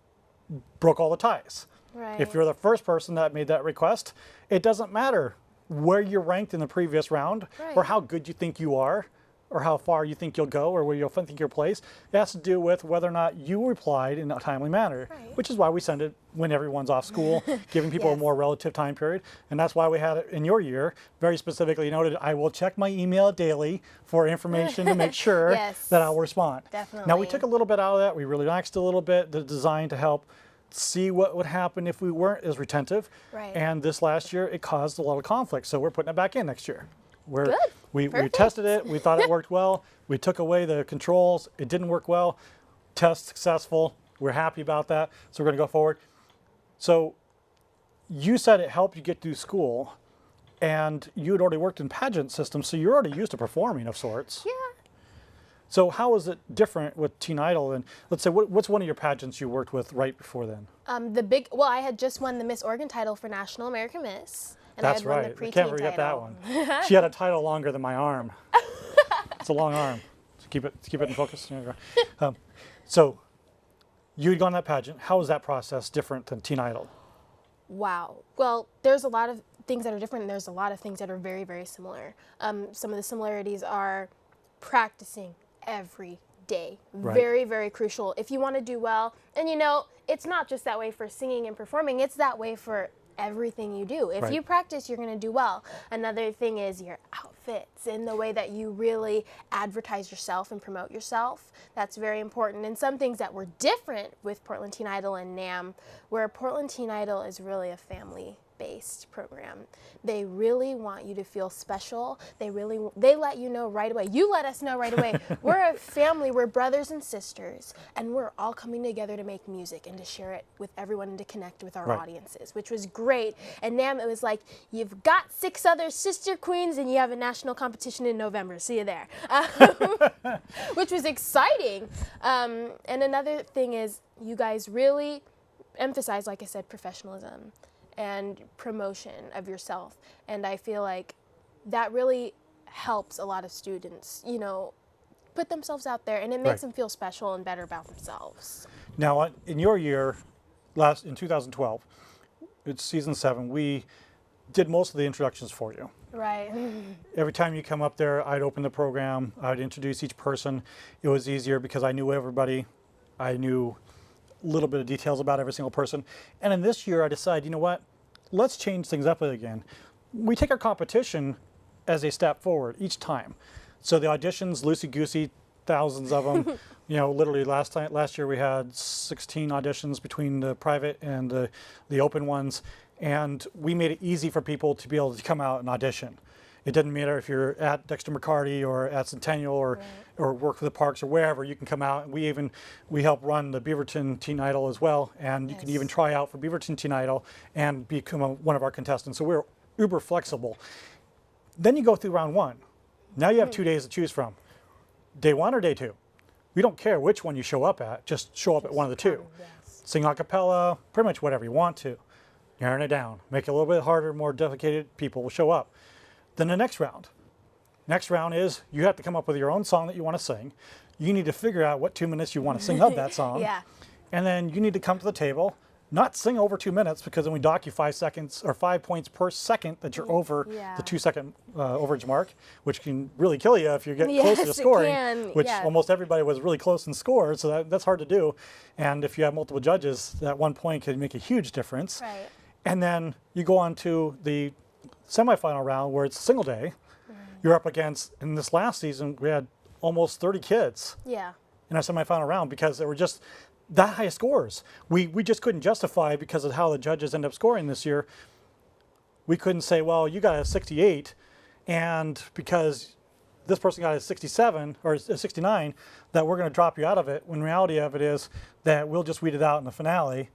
broke all the ties. Right. If you're the first person that made that request, it doesn't matter where you're ranked in the previous round, or how good you think you are, or how far you think you'll go, or where you'll think your place. It has to do with whether or not you replied in a timely manner, which is why we send it when everyone's off school, giving people a more relative time period. And that's why we had it in your year, very specifically noted, I will check my email daily for information to make sure that I'll respond. Definitely. Now, we took a little bit out of that. We relaxed a little bit, the design to help see what would happen if we weren't as retentive. Right. And this last year, it caused a lot of conflict. So we're putting it back in next year. Good. We tested it. We thought it worked well. We took away the controls. It didn't work well. Test successful. We're happy about that. So we're going to go forward. So you said it helped you get through school, and you had already worked in pageant systems, so you're already used to performing of sorts. Yeah. So how is it different with Teen Idol? And let's say, what's one of your pageants you worked with right before then? I had just won the Miss Oregon title for National American Miss. And That's I had won right. the I can't preteen forget that title. one. She had a title longer than my arm. It's a long arm. So keep it in focus. There you go. So you had gone that pageant. How was that process different than Teen Idol? Wow. Well, there's a lot of things that are different, and there's a lot of things that are very, very similar. Some of the similarities are practicing every day. Right. Very, very crucial if you want to do well. And it's not just that way for singing and performing, it's that way for everything you do. If you practice, you're going to do well. Another thing is your outfits and the way that you really advertise yourself and promote yourself. That's very important. And some things that were different with Portland Teen Idol and NAMM, where Portland Teen Idol is really a family-based program. They really want you to feel special. They let you know right away. You let us know right away. We're a family. We're brothers and sisters, and we're all coming together to make music and to share it with everyone and to connect with our audiences, which was great. And NAMM, it was like, you've got 6 other sister queens, and you have a national competition in November. See you there, which was exciting. And another thing is, you guys really emphasize, like I said, professionalism and promotion of yourself. And I feel like that really helps a lot of students, put themselves out there, and it makes them feel special and better about themselves. Now, in your year, in 2012, it's season 7, we did most of the introductions for you. Right. Every time you come up there, I'd open the program, I'd introduce each person. It was easier because I knew everybody. I knew a little bit of details about every single person. And in this year, I decided, you know what? Let's change things up again. We take our competition as a step forward each time. So the auditions, loosey-goosey, thousands of them. Literally last year we had 16 auditions between the private and the open ones. and we made it easy for people to be able to come out and audition. It doesn't matter if you're at Dexter McCarty or at Centennial or work for the parks or wherever, you can come out. And we help run the Beaverton Teen Idol as well, and you can even try out for Beaverton Teen Idol and become one of our contestants. So we're uber flexible. Then you go through round 1. Now you have 2 days to choose from. Day 1 or day 2. We don't care which one you show up at, just show up at one of the two. Sing a cappella, pretty much whatever you want to. Narrowing it down, make it a little bit harder, more dedicated people will show up. Then the next round. Next round is you have to come up with your own song that you want to sing. You need to figure out what 2 minutes you want to sing of that song. Yeah. And then you need to come to the table, not sing over 2 minutes, because then we dock you 5 seconds or 5 points per second that you're over the 2 second overage mark, which can really kill you if you get closer to scoring, which almost everybody was really close in score, so that's hard to do. And if you have multiple judges, that 1 point can make a huge difference. Right. And then you go on to the semifinal round where it's a single day. You're up against, in this last season, we had almost 30 kids in our semifinal round because there were just that high scores. We just couldn't justify, because of how the judges end up scoring this year, we couldn't say, well, you got a 68, and because this person got a 67 or a 69, that we're going to drop you out of it, when reality of it is that we'll just weed it out in the finale.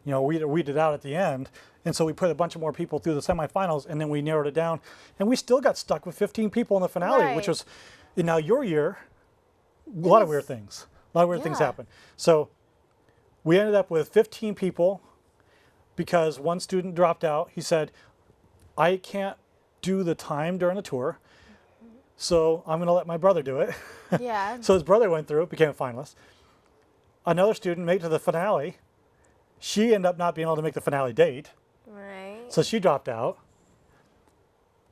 You know, weed it out at the end. And so we put a bunch of more people through the semifinals, and then we narrowed it down. And we still got stuck with 15 people in the finale, which was, now your year, a lot of weird things. A lot of weird things happened. So we ended up with 15 people because one student dropped out. He said, I can't do the time during the tour, so I'm going to let my brother do it. Yeah. So his brother went through, became a finalist. Another student made it to the finale. She ended up not being able to make the finale date. Right. So she dropped out.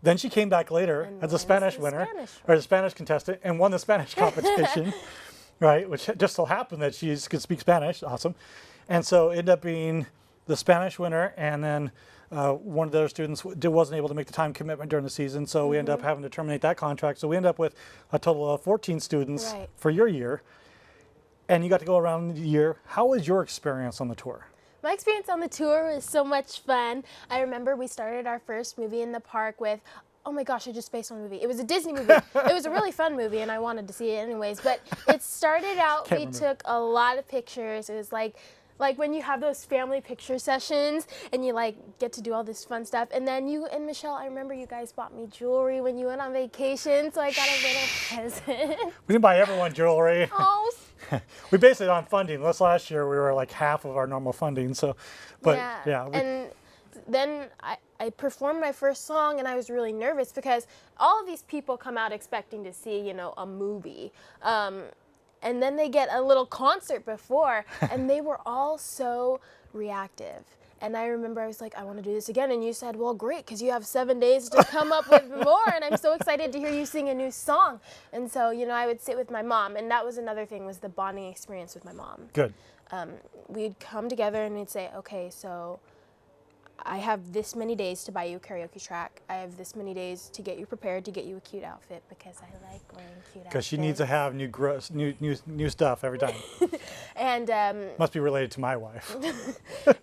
Then she came back later as a Spanish winner, or the Spanish contestant, and won the Spanish competition, right? Which just so happened that she could speak Spanish. Awesome. And so ended up being the Spanish winner, and then one of the other students wasn't able to make the time commitment during the season, so we ended up having to terminate that contract. So we ended up with a total of 14 students for your year, and you got to go around the year. How was your experience on the tour? My experience on the tour was so much fun. I remember we started our first movie in the park with, oh my gosh, I just spaced on a movie. It was a Disney movie. It was a really fun movie, and I wanted to see it anyways. But it started out, we took a lot of pictures. It was like when you have those family picture sessions and you like get to do all this fun stuff. And then you and Michelle, I remember you guys bought me jewelry when you went on vacation, so I got a little present. We didn't buy everyone jewelry. Oh. We based it on funding. Last year we were like half of our normal funding. So, but yeah. And then I performed my first song, and I was really nervous because all of these people come out expecting to see, you know, a movie. And then they get a little concert before, and they were all so reactive. And I remember I was like, I want to do this again. And you said, well, great, because you have 7 days to come up with more. And I'm so excited to hear you sing a new song. And so, you know, I would sit with my mom. And that was another thing, was the bonding experience with my mom. Good. We'd come together and we'd say, okay, so I have this many days to buy you a karaoke track. I have this many days to get you prepared, to get you a cute outfit, because I like wearing cute outfits. Because she needs to have new stuff every time. And must be related to my wife.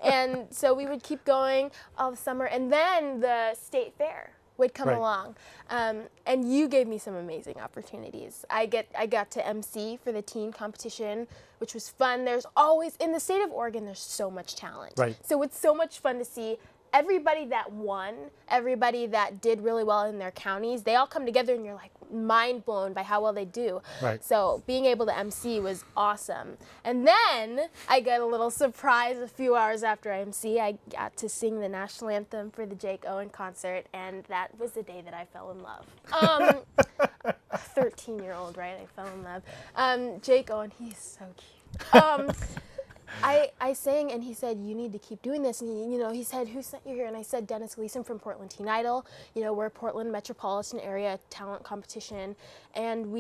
and so we would keep going all summer, and then the state fair would come along, and you gave me some amazing opportunities. I got to MC for the teen competition, which was fun. There's always, in the state of Oregon, there's so much talent. Right. So it's so much fun to see everybody that won, everybody that did really well in their counties, they all come together, and you're like mind blown by how well they do. Right. So being able to MC was awesome. And then I got a little surprise a few hours after I MC. I got to sing the national anthem for the Jake Owen concert, and that was the day that I fell in love. 13-year-old, right? I fell in love. Jake Owen, he's so cute. I sang, and he said, you need to keep doing this. And he said, who sent you here? And I said, Dennis Gleason from Portland Teen Idol. You know, we're a Portland metropolitan area talent competition, and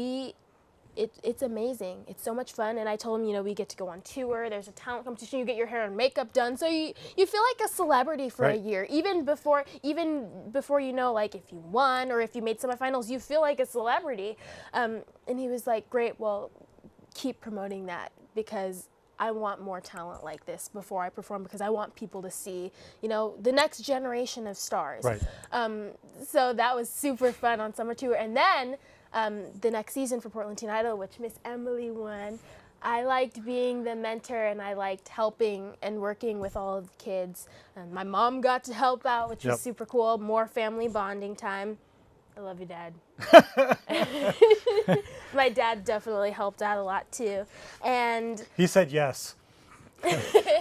it's amazing. It's so much fun. And I told him, we get to go on tour. There's a talent competition. You get your hair and makeup done, so you feel like a celebrity for a year. Even before like if you won or if you made semifinals, you feel like a celebrity. And he was like, great. Well, keep promoting that, because I want more talent like this before I perform, because I want people to see, you know, the next generation of stars. Right. So that was super fun on summer tour. And then the next season for Portland Teen Idol, which Miss Emily won, I liked being the mentor, and I liked helping and working with all of the kids. And my mom got to help out, which was super cool. More family bonding time. I love you, Dad. My dad definitely helped out a lot too. And He said yes.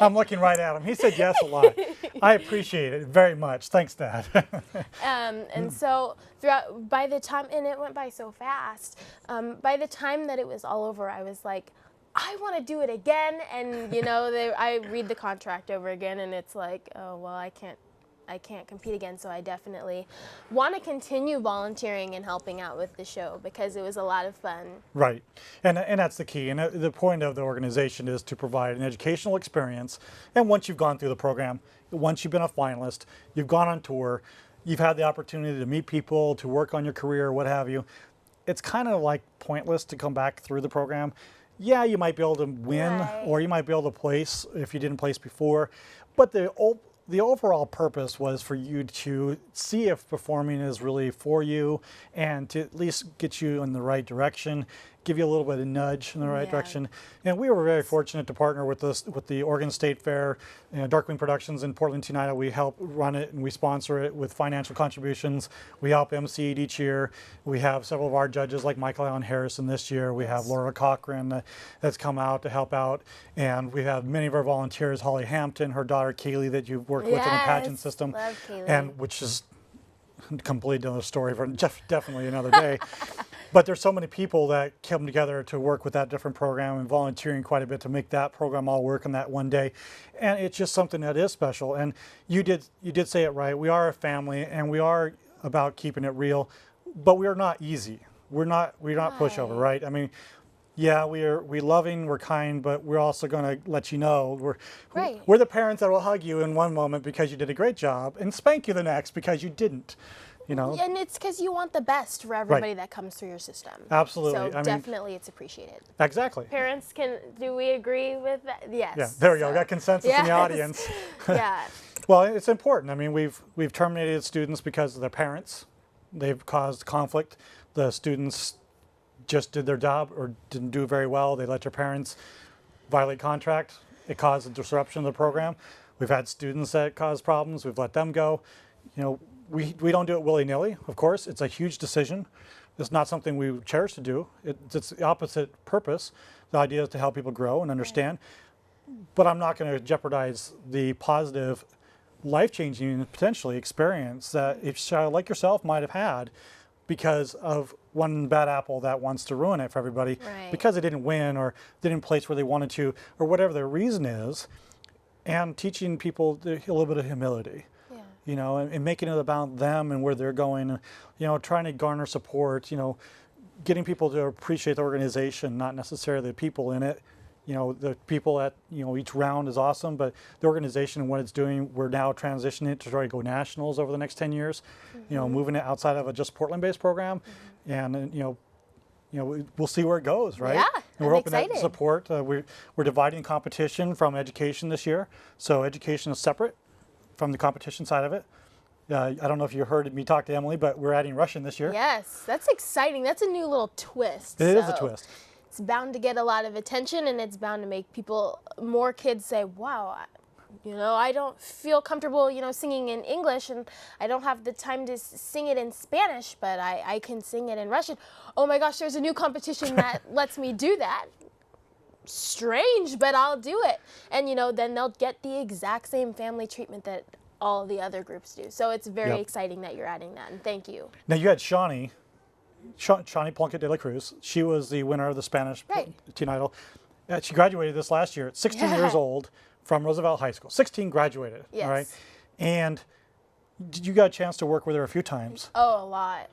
I'm looking right at him. He said yes a lot. I appreciate it very much. Thanks, Dad. and so throughout, by the time, and it went by so fast, by the time that it was all over, I was like, I want to do it again. And you know, I read the contract over again, and it's like, oh well, I can't compete again. So I definitely want to continue volunteering and helping out with the show, because it was a lot of fun. Right, and that's the key. And the point of the organization is to provide an educational experience. And once you've gone through the program, once you've been a finalist, you've gone on tour, you've had the opportunity to meet people, to work on your career, what have you. It's kind of like pointless to come back through the program. Yeah, you might be able to win, Right. or you might be able to place if you didn't place before, but the overall purpose was for you to see if performing is really for you, and to at least get you in the right direction, give you a little bit of nudge in the right Yeah. direction. And we were very fortunate to partner with the Oregon State Fair, Darkwing Productions in Portland Teen Idol. We help run it and we sponsor it with financial contributions. We help MC it each year. We have several of our judges like Michael Allen Harrison this year. We have Laura Cochran that's come out to help out. And we have many of our volunteers, Holly Hampton, her daughter Kaylee, that you've worked with in the pageant Yes, system. love Kaylee. And which is a completely another story for definitely another day. But there's so many people that come together to work with that different program, and volunteering quite a bit to make that program all work in that one day. And it's just something that is special. And you did say it right. We are a family, and we are about keeping it real, but we are not easy. We're not pushover, right? I mean, yeah, we're loving, we're kind, but we're also going to let you know Right. we're the parents that will hug you in one moment because you did a great job, and spank you the next because you didn't. You know? And it's because you want the best for everybody that comes through your system. Absolutely. So I mean, definitely it's appreciated. Exactly. Parents do we agree with that? Yes. Yeah, there we go. So- Got consensus in the Yes. audience. Yeah. Well, it's important. I mean, we've terminated students because of their parents. They've caused conflict. The students just did their job or didn't do very well. They let their parents violate contract. It caused a disruption of the program. We've had students that caused problems. We've let them go. You know, we don't do it willy-nilly, of course. It's a huge decision. It's not something we cherish to do. It's the opposite purpose. The idea is to help people grow and understand. But I'm not going to jeopardize the positive, life-changing, potentially experience that a child like yourself might have had because of one bad apple that wants to ruin it for everybody, Right. because they didn't win or they didn't place where they wanted to, or whatever their reason is. And teaching people a little bit of humility. Yeah. You know, and making it about them and where they're going, you know, trying to garner support, you know, getting people to appreciate the organization, not necessarily the people in it. You know, the people at, you know, each round is awesome, but the organization and what it's doing, we're now transitioning it to try to go nationals over the next 10 years, you know, moving it outside of a just Portland-based program. And, you know, we'll see where it goes, right? Yeah, And we're I'm hoping that excited. support, we're dividing competition from education this year. So education is separate from the competition side of it. I don't know if you heard me talk to Emily, but we're adding Russian this year. Yes, that's exciting. That's a new little twist. It is a So twist. It's bound to get a lot of attention, and it's bound to make more kids say, wow, you know, I don't feel comfortable, you know, singing in English, and I don't have the time to sing it in Spanish, but I can sing it in Russian. Oh my gosh, there's a new competition that lets me do that. Strange, but I'll do it. And, you know, then they'll get the exact same family treatment that all the other groups do. So it's very Yep. exciting that you're adding that, and thank you. Now you had Shawnee Plunkett de la Cruz. She was the winner of the Spanish Right. Teen Idol. She graduated this last year at 16 years Yeah. old from Roosevelt High School. 16 graduated, all right? Yes. And you got a chance to work with her a few times. Oh, a lot.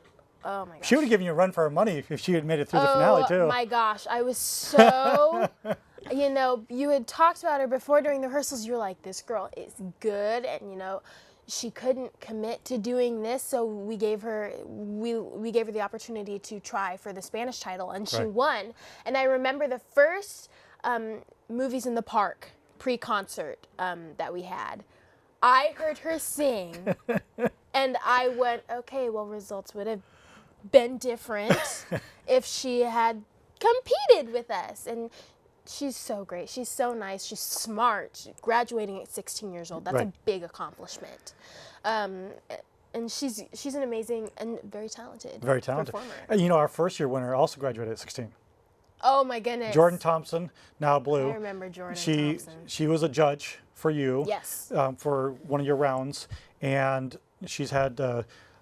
Oh my gosh. She would have given you a run for her money if she had made it through the finale too. Oh my gosh, I was so, you know, you had talked about her before during the rehearsals. You were like, this girl is good, and you know, she couldn't commit to doing this, so we gave her the opportunity to try for the Spanish title, and she Right. won. And I remember the first Movies in the Park pre-concert that we had. I heard her sing, and I went, okay, well, results would have been different if she had competed with us. And she's so great. She's so nice. She's smart. Graduating at 16 years old, that's Right. a big accomplishment. And she's an amazing and very talented performer. And you know, our first year winner also graduated at 16. Oh my goodness. Jordan Thompson, now blue. I remember Jordan She Thompson. she was a judge for you. Yes. For one of your rounds, and she's had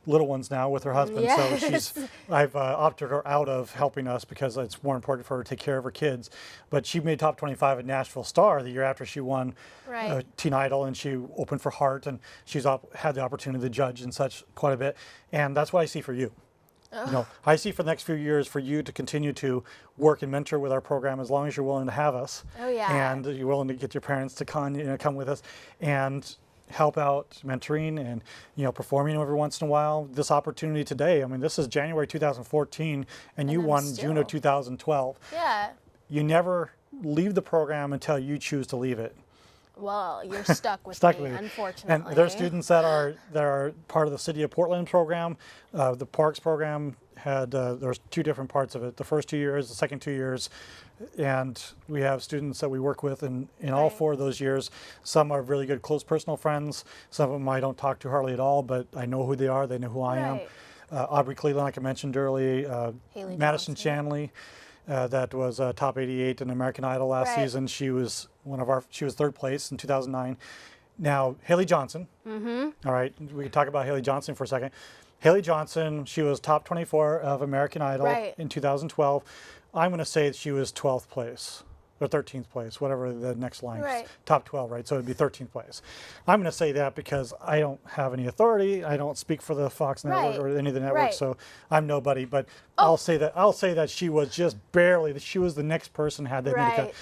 little ones now with her husband. Yes. So I've opted her out of helping us because it's more important for her to take care of her kids. But she made top 25 at Nashville Star the year after she won Right. Teen Idol, and she opened for Heart, and she's had the opportunity to judge and such quite a bit. And that's what I see for you. You know, I see for the next few years for you to continue to work and mentor with our program as long as you're willing to have us. Oh, yeah. And you're willing to get your parents to come with us and help out mentoring and, you know, performing every once in a while. This opportunity today, I mean, this is January 2014 and you I'm won June of still- 2012. Yeah. You never leave the program until you choose to leave it. Well, you're stuck with Stuck me, with it. unfortunately. And there are students that are part of the City of Portland program. The Parks program had there's two different parts of it. The first 2 years, the second 2 years, and we have students that we work with in all Right. 4 of those years. Some are really good, close personal friends. Some of them I don't talk to hardly at all, but I know who they are. They know who I am. Right. Aubrey Cleveland, like I mentioned earlier. Haley Madison Johnson. Chanley. That was top 88 in American Idol last Right. season. She was she was third place in 2009. Now Haley Johnson. All right, we can talk about Haley Johnson for a second. Haley Johnson, she was top 24 of American Idol Right. in 2012. I'm going to say that she was 12th place or 13th place, whatever the next line is. Right. Top 12, right? So it'd be 13th place. I'm going to say that because I don't have any authority. I don't speak for the Fox Network Right. or any of the networks, Right. so I'm nobody. But Oh. I'll say that she was just barely. She was the next person had they made the cut. Right.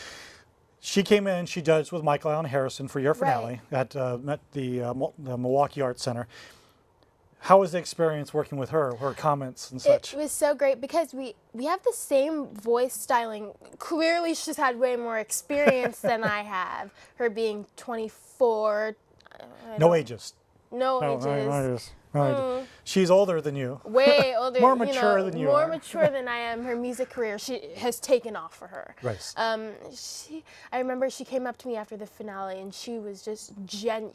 She came in. She judged with Michael Allen Harrison for your finale Right. at the Milwaukee Arts Center. How was the experience working with her comments and such? It was so great because we have the same voice styling. Clearly, she's had way more experience than I have. Her being 24. No ages. No No, ages. no ages. No ages. She's older than you. Way older. More mature than you More are. mature than I am. Her music career has taken off for her. Right. I remember she came up to me after the finale, and she was just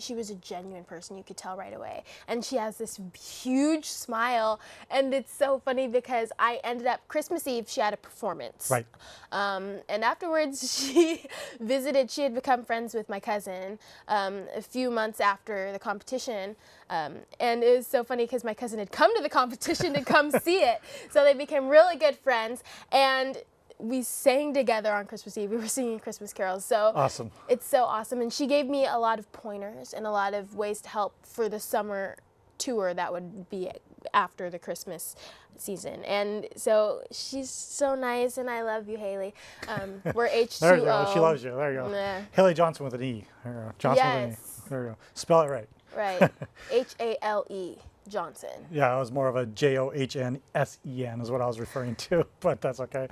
she was a genuine person. You could tell right away. And she has this huge smile, and it's so funny because I ended up Christmas Eve. She had a performance. Right. And afterwards, she visited. She had become friends with my cousin a few months after the competition. And it was so funny because my cousin had come to the competition to come see it. So they became really good friends. And we sang together on Christmas Eve. We were singing Christmas carols. So Awesome. it's so awesome. And she gave me a lot of pointers and a lot of ways to help for the summer tour that would be after the Christmas season. And so she's so nice, and I love you, Haley. We're H2O. There you go. She loves you. There you go. Nah. Haley Johnson with an E. There you go. Johnson with an E. Yes. There you go. Spell it right. Right. H-A-L-E, Johnson. Yeah, it was more of a Johnsen is what I was referring to, but that's okay.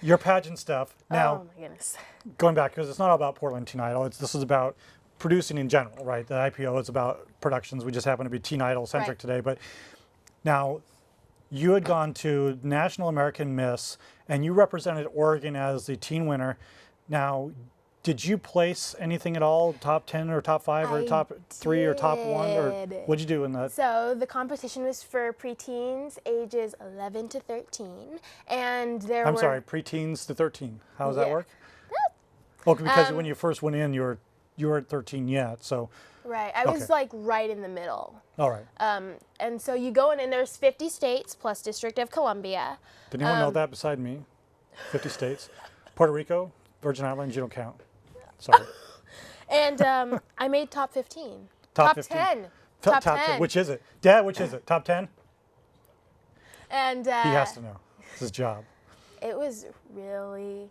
Your pageant stuff. Now, Oh my goodness. going back, because it's not all about Portland Teen Idol. This is about producing in general, right? The IPO is about productions. We just happen to be Teen Idol centric Right. today. But now, you had gone to National American Miss, and you represented Oregon as the teen winner. Now, did you place anything at all? Top 10 or top 5 or I top 3 or top 1? Or did. what'd you do in that? So the competition was for preteens ages 11 to 13, and there I'm were sorry, preteens to 13. How does that Yeah. work? Oh, because when you first went in, you weren't 13 yet. So, right. I was Okay. like right in the middle. all right. And so you go in, and there's 50 states plus District of Columbia. Did anyone know that beside me? 50 states. Puerto Rico, Virgin Islands, you don't count. Sorry. And I made top 15. Top 15. 10. Top 10. Which is it? Dad, which is it? Top 10? And He has to know. It's his job. it was really,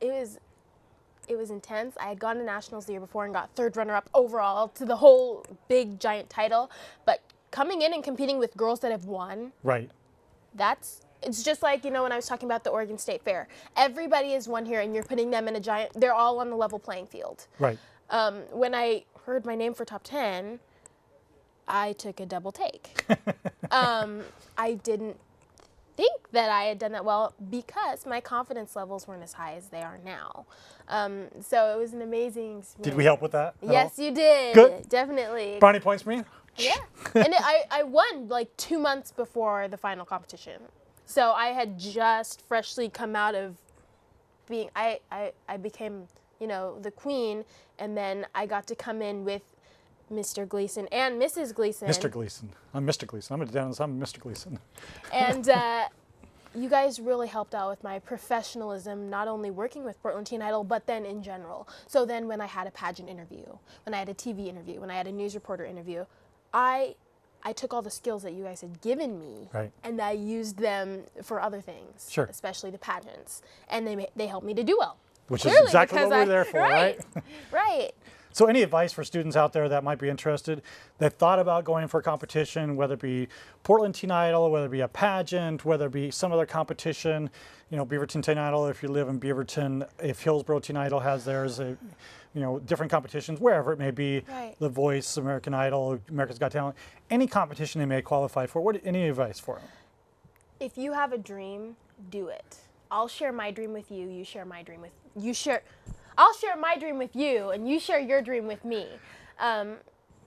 it was intense. I had gone to nationals the year before and got third runner-up overall to the whole big giant title. But coming in and competing with girls that have won, Right. that's It's just like, when I was talking about the Oregon State Fair. Everybody is one here, and you're putting them in a giant, they're all on a level playing field. Right. When I heard my name for top 10, I took a double take. I didn't think that I had done that well because my confidence levels weren't as high as they are now. So it was an amazing experience. Did we help with that? Yes, you did. Good. Definitely. Brownie points for me? Yeah. And I won like 2 months before the final competition. So I had just freshly come out of being, I became, the queen, and then I got to come in with Mr. Gleason and Mrs. Gleason. Mr. Gleason. I'm Mr. Gleason. I'm Mr. Gleason. And you guys really helped out with my professionalism, not only working with Portland Teen Idol, but then in general. So then when I had a pageant interview, when I had a TV interview, when I had a news reporter interview, I took all the skills that you guys had given me, Right. and I used them for other things, Sure. especially the pageants. And they helped me to do well. Which is Clearly, exactly what because we're there for, right? Right. So any advice for students out there that might be interested, that thought about going for a competition, whether it be Portland Teen Idol, whether it be a pageant, whether it be some other competition, Beaverton Teen Idol, if you live in Beaverton, if Hillsborough Teen Idol has theirs, different competitions, wherever it may be, Right. The Voice, American Idol, America's Got Talent, any competition they may qualify for, any advice for them? If you have a dream, do it. I'll share my dream with you. You share my dream with I'll share my dream with you, and you share your dream with me.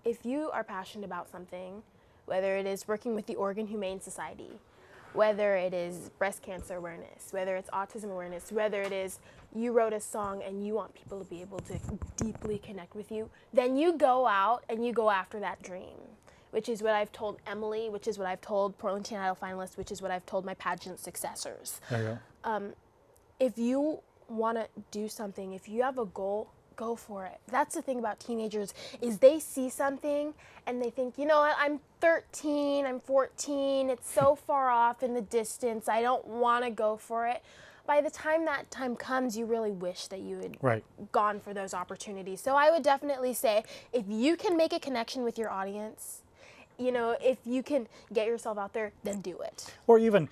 If you are passionate about something, whether it is working with the Oregon Humane Society, whether it is breast cancer awareness, whether it's autism awareness, whether it is you wrote a song and you want people to be able to deeply connect with you, then you go out and you go after that dream, which is what I've told Emily, which is what I've told Portland Teen Idol finalists, which is what I've told my pageant successors. There you go. If you want to do something, if you have a goal, go for it. That's the thing about teenagers, is they see something and they think, I'm 13, I'm 14, it's so far off in the distance, I don't want to go for it. By the time that time comes, you really wish that you had Right. gone for those opportunities. So I would definitely say, if you can make a connection with your audience, if you can get yourself out there, then do it. Or even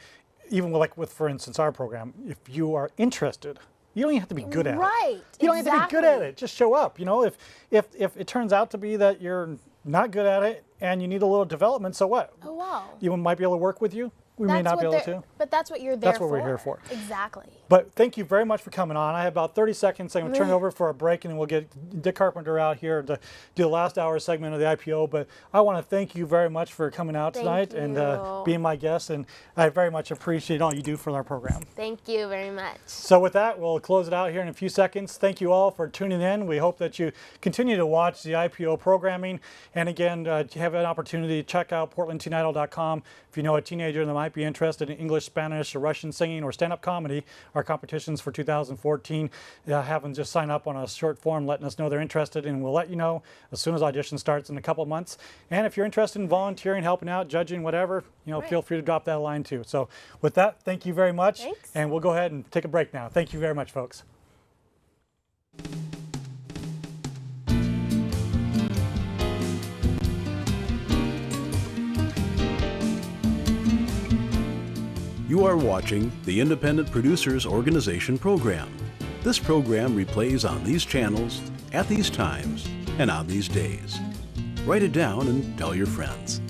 like with, for instance, our program, if you are interested, you don't even have to be good at it. Right. You don't have to be good at it. Just show up. If it turns out to be that you're not good at it and you need a little development, so what? Oh, wow. You might be able to work with you. We may not be able to. But that's what you're there That's for. what we're here for. Exactly. But thank you very much for coming on. I have about 30 seconds. I'm going to turn it over for a break, and then we'll get Dick Carpenter out here to do the last hour segment of the IPO. But I want to thank you very much for coming out tonight and being my guest. And I very much appreciate all you do for our program. Thank you very much. So with that, we'll close it out here in a few seconds. Thank you all for tuning in. We hope that you continue to watch the IPO programming. And again, you have an opportunity to check out PortlandTeenIdol.com. If you know a teenager that might be interested in English, Spanish, or Russian singing or stand-up comedy, our competitions for 2014, have them just sign up on a short form letting us know they're interested, and we'll let you know as soon as audition starts in a couple months. And if you're interested in volunteering, helping out, judging, whatever, feel free to drop that line too. So with that, thank you very much. Thanks. And we'll go ahead and take a break now. Thank you very much, folks. You are watching the Independent Producers Organization program. This program replays on these channels, at these times, and on these days. Write it down and tell your friends.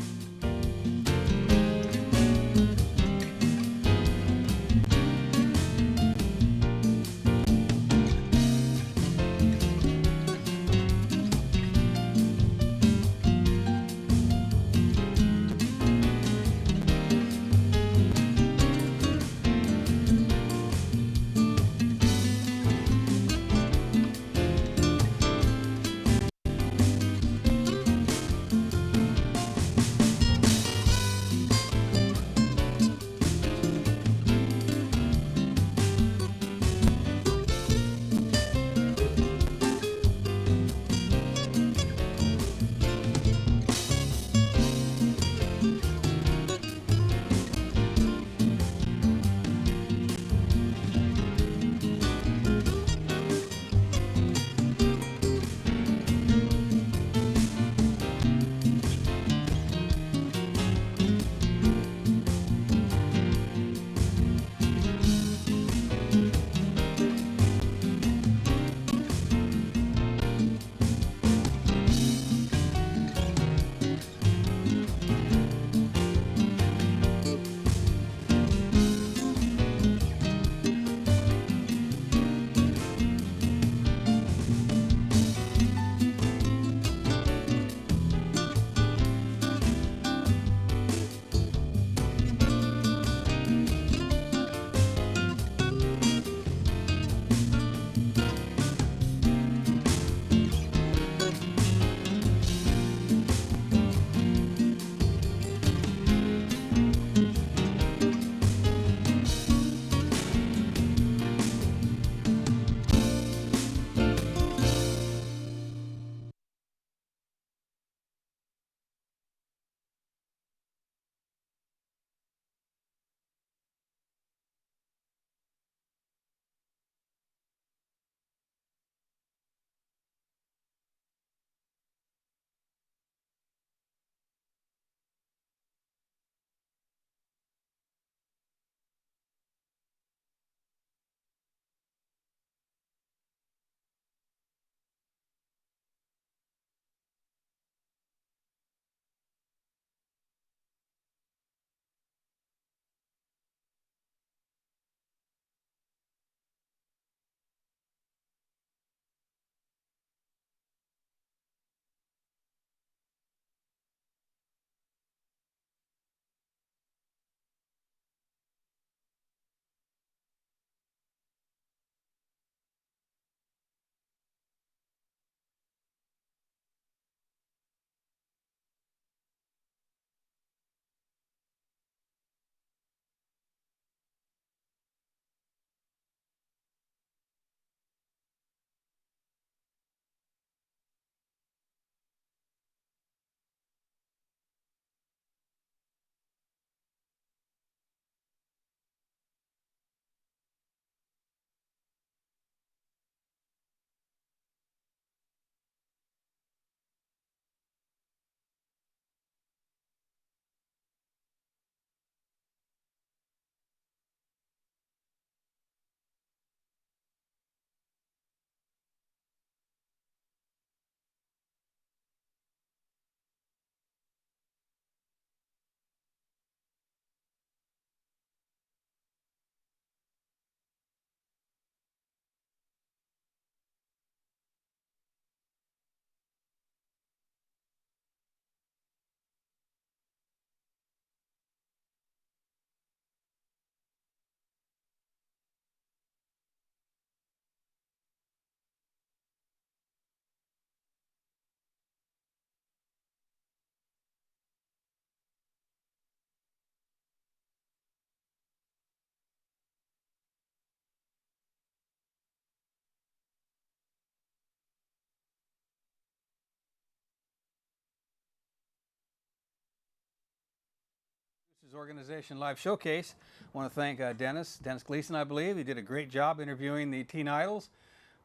Organization Live Showcase. I want to thank Dennis Gleason, I believe. He did a great job interviewing the teen idols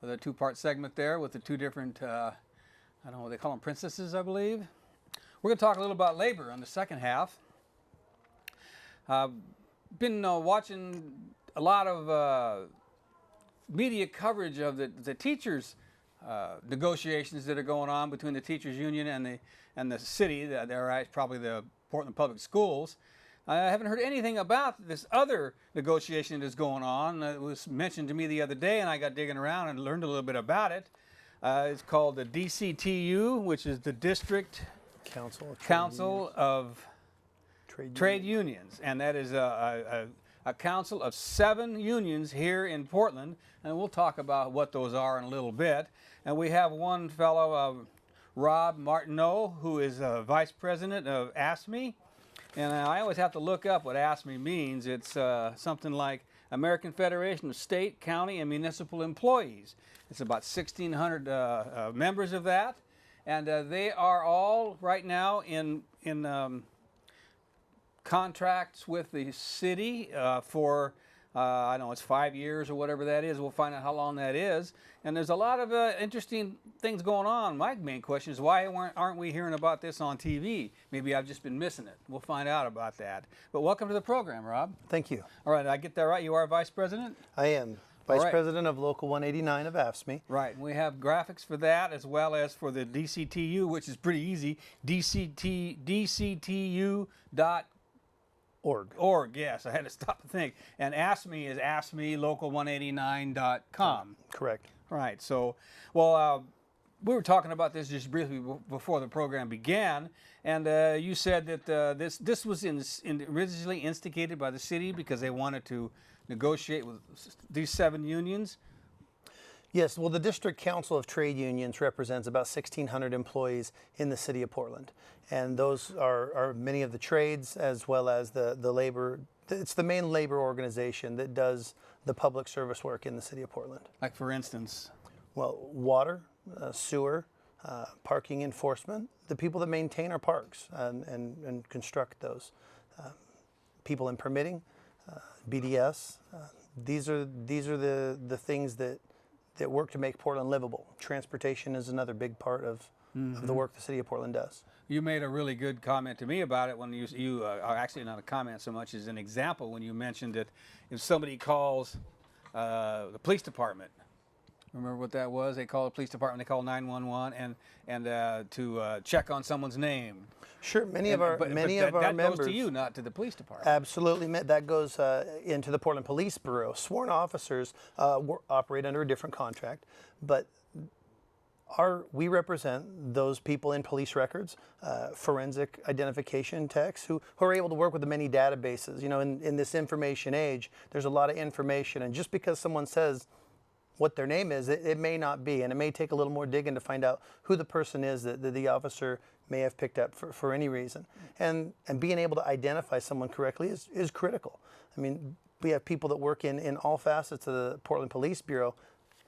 with a two-part segment there with the two different, I don't know what they call them, princesses, I believe. We're going to talk a little about labor on the second half. Been watching a lot of media coverage of the teachers' negotiations that are going on between the teachers union and the city. They're probably the Portland Public Schools. I haven't heard anything about this other negotiation that is going on. It was mentioned to me the other day, and I got digging around and learned a little bit about it. It's called the DCTU, which is the District Council of Trade Unions, and that is a council of 7 unions here in Portland, and we'll talk about what those are in a little bit. And we have one fellow, Rob Martineau, who is vice president of AFSCME, and I always have to look up what AFSCME means. It's something like American Federation of State, County, and Municipal Employees. It's about 1,600 members of that, and they are all right now in contracts with the city for I don't know, it's 5 years or whatever that is. We'll find out how long that is. And there's a lot of interesting things going on. My main question is, why aren't we hearing about this on TV? Maybe I've just been missing it. We'll find out about that. But welcome to the program, Rob. Thank you. All right, did I get that right? You are vice president? I am vice president of Local 189 of AFSCME. Right, and we have graphics for that as well as for the DCTU, which is pretty easy, DCTU.org, yes, I had to stop and think. And AFSCME is AFSCMElocal189.com. Correct. Right, so, well, we were talking about this just briefly before the program began, and you said that this was originally instigated by the city because they wanted to negotiate with these 7 unions. Yes, well, the District Council of Trade Unions represents about 1,600 employees in the city of Portland. And those are many of the trades as well as the labor. It's the main labor organization that does the public service work in the city of Portland. Like, for instance? Well, water, sewer, parking enforcement, the people that maintain our parks and construct those, people in permitting, BDS. These are the things that work to make Portland livable. Transportation is another big part of the work the city of Portland does. You made a really good comment to me about it when you actually not a comment so much as an example when you mentioned that if somebody calls the police department, remember what that was? They call the police department, they call 911 and to check on someone's name. Sure, many of our members. That goes to you, not to the police department. Absolutely, that goes into the Portland Police Bureau. Sworn officers operate under a different contract, but we represent those people in police records, forensic identification techs who are able to work with the many databases. You know, in this information age, there's a lot of information, and just because someone says what their name is, it may not be, and it may take a little more digging to find out who the person is that the officer may have picked up for any reason. And being able to identify someone correctly is critical. I mean, we have people that work in all facets of the Portland Police Bureau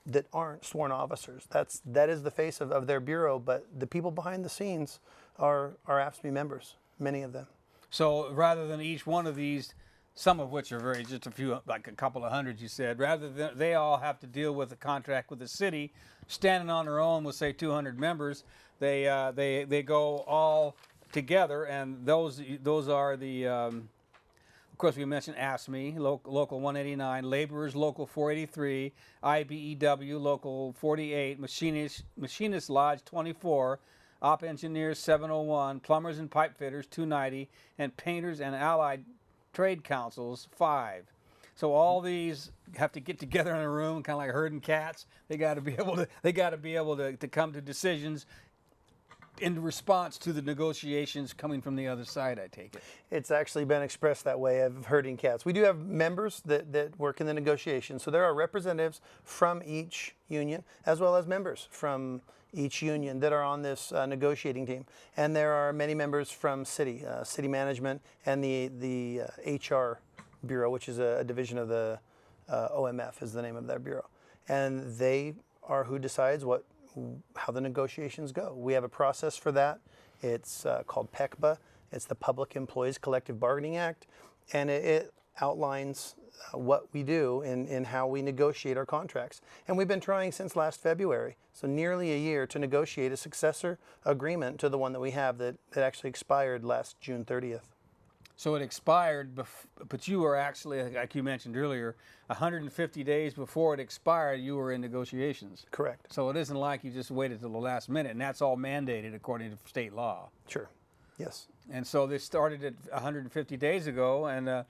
that aren't sworn officers. That is the face of their bureau, but the people behind the scenes are AFSCME members, many of them. So rather than each one of these, some of which are just a few, like a couple of hundred, you said, rather than they all have to deal with a contract with the city, standing on their own with, say, 200 members, they go all together, and those are the, of course, we mentioned AFSCME, Local 189, Laborers, Local 483, IBEW, Local 48, Machinist Lodge 24, Op Engineers 701, Plumbers and Pipe Fitters 290, and Painters and Allied Trade Councils 5. So all these have to get together in a room, kind of like herding cats. They got to be able to come to decisions in response to the negotiations coming from the other side, I take it. It's actually been expressed that way, of herding cats. We do have members that work in the negotiations. So there are representatives from each union as well as members from each union that are on this negotiating team. And there are many members from city management and the HR Bureau, which is a division of the OMF is the name of that bureau. And they are who decides how the negotiations go. We have a process for that. It's called PECBA, It's the Public Employees Collective Bargaining Act, and it outlines what we do in how we negotiate our contracts. And we've been trying since last February, so nearly a year, to negotiate a successor agreement to the one that we have that actually expired last June 30th. So it expired, but you were actually, like you mentioned earlier, 150 days before it expired, you were in negotiations. Correct. So it isn't like you just waited till the last minute, and that's all mandated according to state law. Sure. Yes. And so they started it 150 days ago, and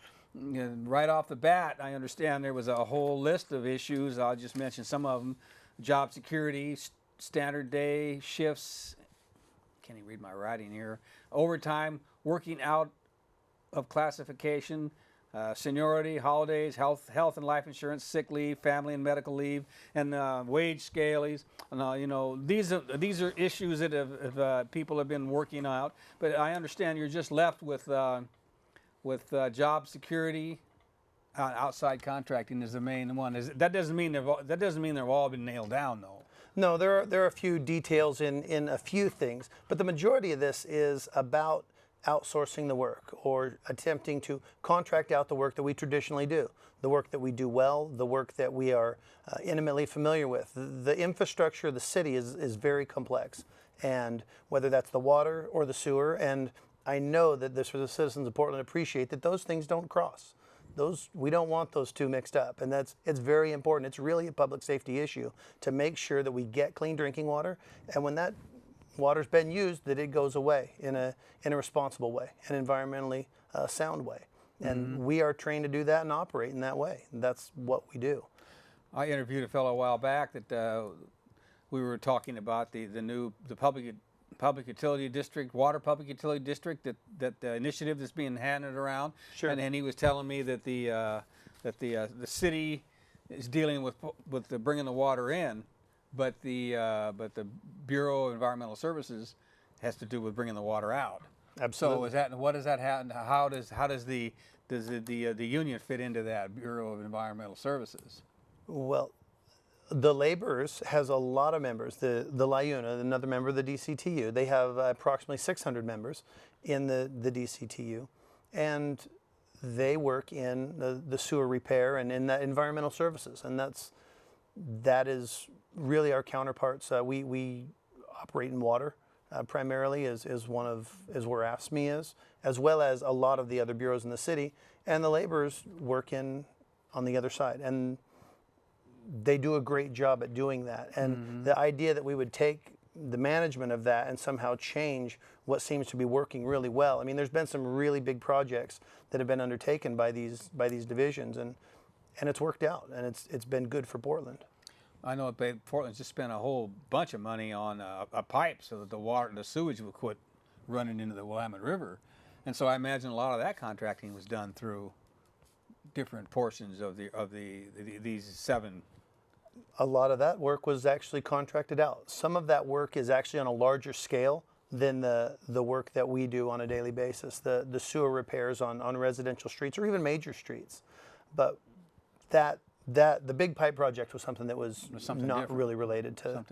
right off the bat, I understand there was a whole list of issues. I'll just mention some of them: job security, standard day shifts. Can't even read my writing here. Overtime, working out of classification, seniority, holidays, health and life insurance, sick leave, family and medical leave, and wage scales. You know, these are issues that people have been working out. But I understand you're just left with job security. Outside contracting is the main one. That doesn't mean they've all been nailed down, though. No, there are a few details in a few things, but the majority of this is about outsourcing the work or attempting to contract out the work that we traditionally do, the work that we do well, the work that we are intimately familiar with. The infrastructure of the city is very complex, and whether that's the water or the sewer, and I know that the citizens of Portland appreciate that those things don't cross. We don't want those two mixed up, and it's very important. It's really a public safety issue to make sure that we get clean drinking water, and when that water's been used, that it goes away in a responsible way, an environmentally sound way. And we are trained to do that and operate in that way. And that's what we do. I interviewed a fellow a while back that we were talking about the public utility district, water public utility district, that the initiative that's being handed around. Sure. And he was telling me that the city is dealing with bringing the water in, but the Bureau of Environmental Services has to do with bringing the water out. Absolutely. So what does that happen? How does the union fit into that Bureau of Environmental Services? Well, the Laborers has a lot of members. The LIUNA, another member of the DCTU, they have approximately 600 members in the DCTU, and they work in the sewer repair and in that environmental services, and that is really our counterparts. We operate in water primarily as where AFSCME is, as well as a lot of the other bureaus in the city, and the Laborers work on the other side, and they do a great job at doing that. And the idea that we would take the management of that and somehow change what seems to be working really well. I mean, there's been some really big projects that have been undertaken by these divisions, and it's worked out, and it's been good for Portland. I know Portland's just spent a whole bunch of money on a pipe so that the sewage would quit running into the Willamette River, and so I imagine a lot of that contracting was done through different portions of these 7. A lot of that work was actually contracted out. Some of that work is actually on a larger scale than the work that we do on a daily basis, the sewer repairs on residential streets or even major streets. But the big pipe project was something that was not really related to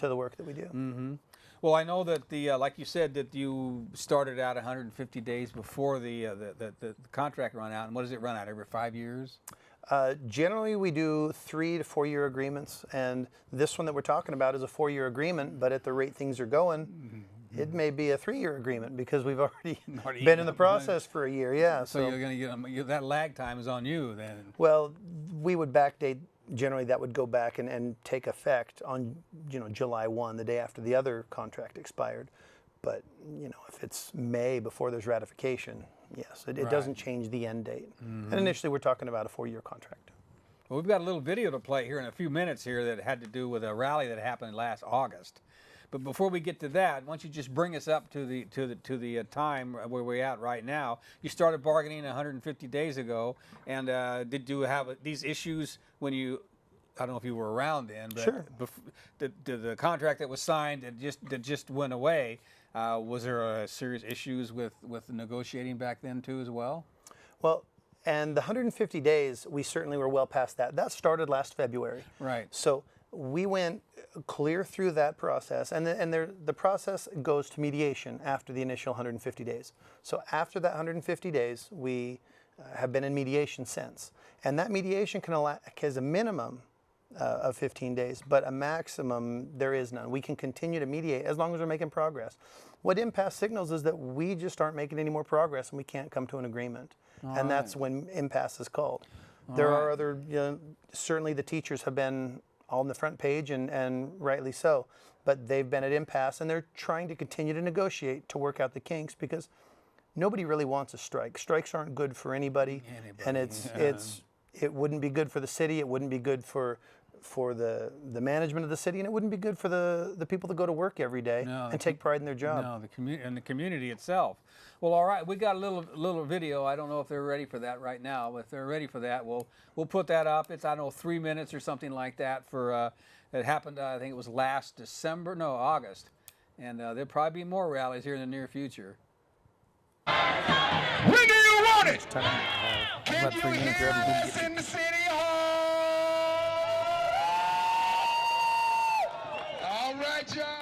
the work that we do. Mm-hmm. Well, I know that like you said, that you started out 150 days before the contract run out. And what does it run out, every 5 years? Generally, we do 3 to 4 year agreements, and this one that we're talking about is a 4-year agreement. But at the rate things are going, it may be a 3-year agreement because we've already been in the process for a year. Yeah. So you're going to get that lag time is on you then. Well, we would backdate. Generally, that would go back and take effect on July 1, the day after the other contract expired. But if it's May before there's ratification, yes, it doesn't change the end date. And initially, we're talking about a 4-year contract. Well, we've got a little video to play here in a few minutes here that had to do with a rally that happened last August. But before we get to that, why don't you just bring us up to the time where we're at right now? You started bargaining 150 days ago, and did you have these issues when you? I don't know if you were around then, but sure. The contract that was signed that just went away. Was there serious issues with negotiating back then too as well? Well, and the 150 days, we certainly were well past that. That started last February. Right. So we went clear through that process, and the process goes to mediation after the initial 150 days. So after that 150 days, we have been in mediation since. And that mediation has a minimum of 15 days, but a maximum, there is none. We can continue to mediate as long as we're making progress. What impasse signals is that we just aren't making any more progress and we can't come to an agreement. And that's when impasse is called. There are other, certainly the teachers have been on the front page, and rightly so, but they've been at impasse and they're trying to continue to negotiate to work out the kinks, because nobody really wants a strike. Strikes aren't good for anybody. And it wouldn't be good for the city, it wouldn't be good for the management of the city, and it wouldn't be good for the people that go to work every day and take pride in their job. No, the community itself. Well, all right, we got a little video. I don't know if they're ready for that right now, but if they're ready for that, we'll put that up. It's, I don't know, 3 minutes or something like that. For it happened, I think it was last August, and there'll probably be more rallies here in the near future. When do you want it? Can you hear us in the city hall? All right, y'all.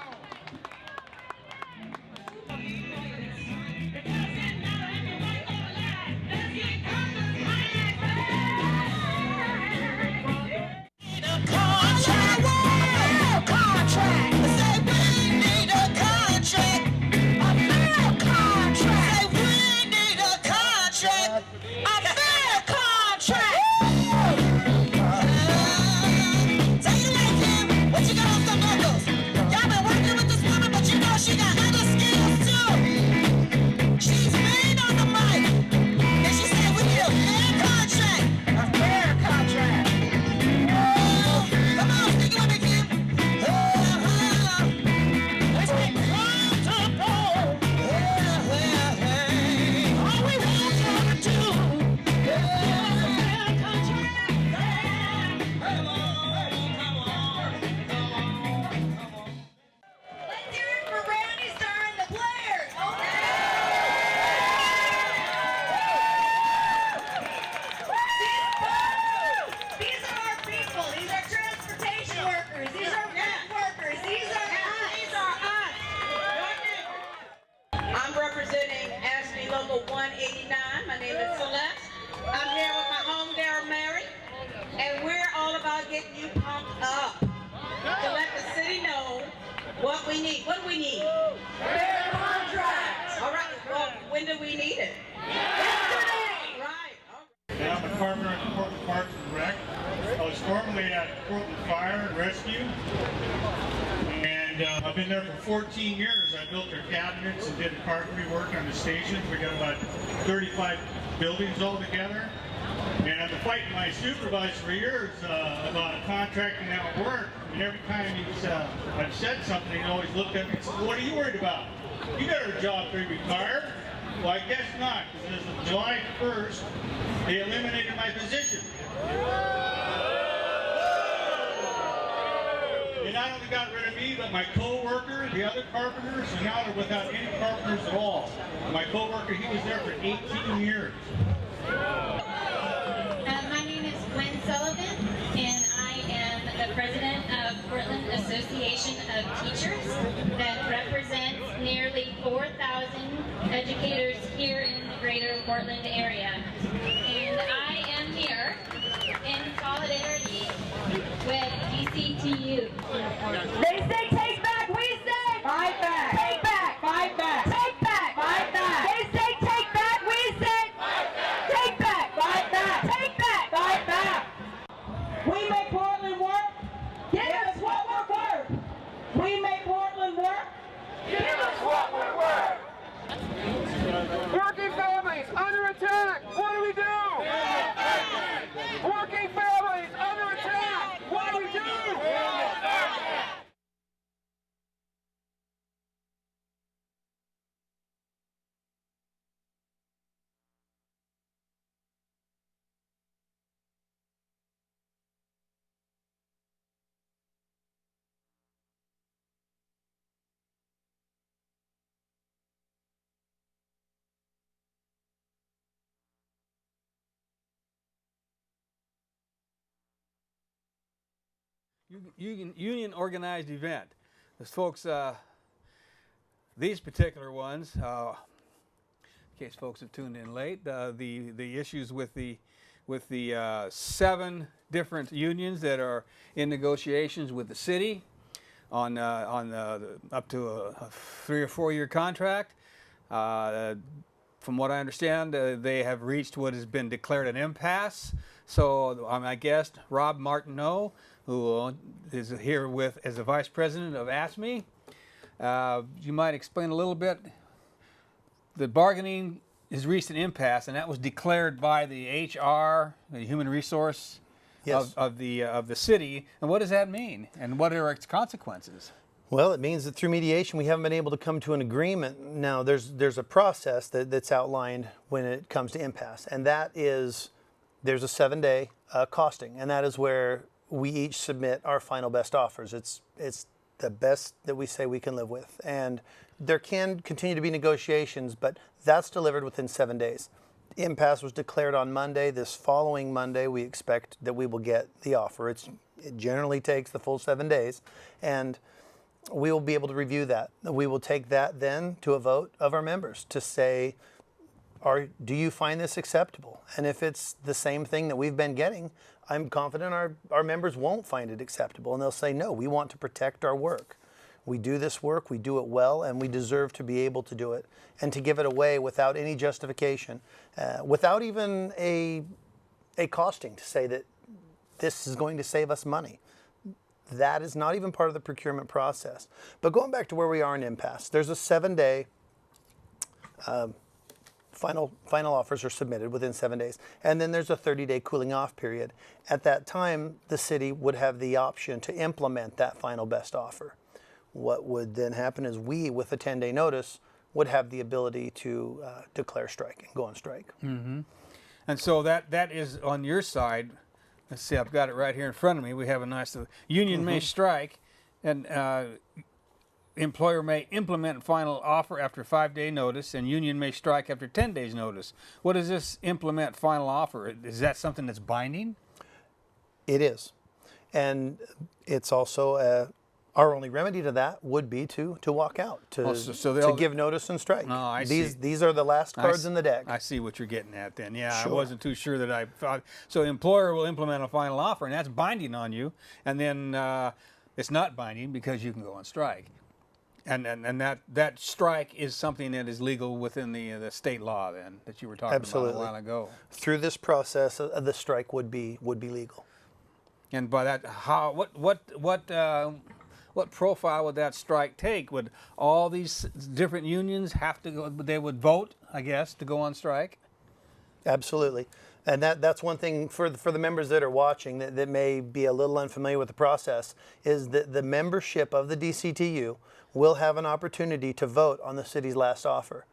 Getting you pumped up to let the city know what we need. What do we need? Fair contracts. All right. Well, when do we need it? Yesterday. Right. Okay. I'm a carpenter at Portland Parks and Rec. I was formerly at Portland Fire and Rescue, and I've been there for 14 years. I built their cabinets and did carpentry work on the stations. We got about 35 buildings altogether. And I've been fighting my supervisor for years about contracting out work. And every time I've said something, he always looked at me and said, "What are you worried about? You got a job to retire." Well, I guess not, because as of July 1st, they eliminated my position. They not only got rid of me, but my co-worker, the other carpenters, and now they're without any carpenters at all. My co-worker, he was there for 18 years. My name is Gwen Sullivan, and I am the president of Portland Association of Teachers that represents nearly 4,000 educators here in the greater Portland area. And I am here in solidarity with DCTU. They say take back, we say fight back. Take back, fight back. Take back, fight back. They say take back, we say fight back. Take back, fight back. Take back, fight back. We make Portland work. Give us what we're worth. We make Portland work. Give us what we're worth. Working families under attack. What do we do? Working families under attack. What do we do? union organized event. As folks, these particular ones, in case folks have tuned in late, the issues with the 7 different unions that are in negotiations with the city on up to a 3 or 4 year contract. From what I understand, they have reached what has been declared an impasse. So my guest, Rob Martineau, who is here as the Vice President of AFSCME. You might explain a little bit. The bargaining has reached an impasse, and that was declared by the HR, the Human Resource of the city. And what does that mean? And what are its consequences? Well, it means that through mediation we haven't been able to come to an agreement. Now, there's a process that's outlined when it comes to impasse, and that is there's a 7-day costing, and that is where we each submit our final best offers. It's the best that we say we can live with, and there can continue to be negotiations, but that's delivered within 7 days. The impasse was declared on Monday. This following Monday, we expect that we will get the offer. It generally takes the full 7 days, and we will be able to review that. We will take that then to a vote of our members to say, do you find this acceptable? And if it's the same thing that we've been getting, I'm confident our members won't find it acceptable, and they'll say, no, we want to protect our work. We do this work, we do it well, and we deserve to be able to do it and to give it away without any justification, without even a costing to say that this is going to save us money. That is not even part of the procurement process. But going back to where we are in impasse, there's a 7-day final offers are submitted within 7 days, and then there's a 30-day cooling off period. At that time, the city would have the option to implement that final best offer. What would then happen is we, with a 10-day notice, would have the ability to declare strike and go on strike. Mm-hmm. And so that is on your side. Let's see, I've got it right here in front of me. We have a nice union may strike, and employer may implement final offer after 5-day notice, and union may strike after 10 days notice. What is this implement final offer? Is that something that's binding? It is, and it's also our only remedy to that would be to walk out, to give notice and strike. No, I see. These are the last cards in the deck. I see what you're getting at then. Yeah, Sure. I wasn't too sure that I thought. So the employer will implement a final offer, and that's binding on you, and then it's not binding because you can go on strike. And that strike is something that is legal within the state law then that you were talking about a while ago. Through this process, the strike would be legal. And by that, what profile would that strike take? Would all these different unions have to go? They would vote, I guess, to go on strike? Absolutely. And that's one thing for the members that are watching that may be a little unfamiliar with the process, is that the membership of the DCTU will have an opportunity to vote on the city's last offer.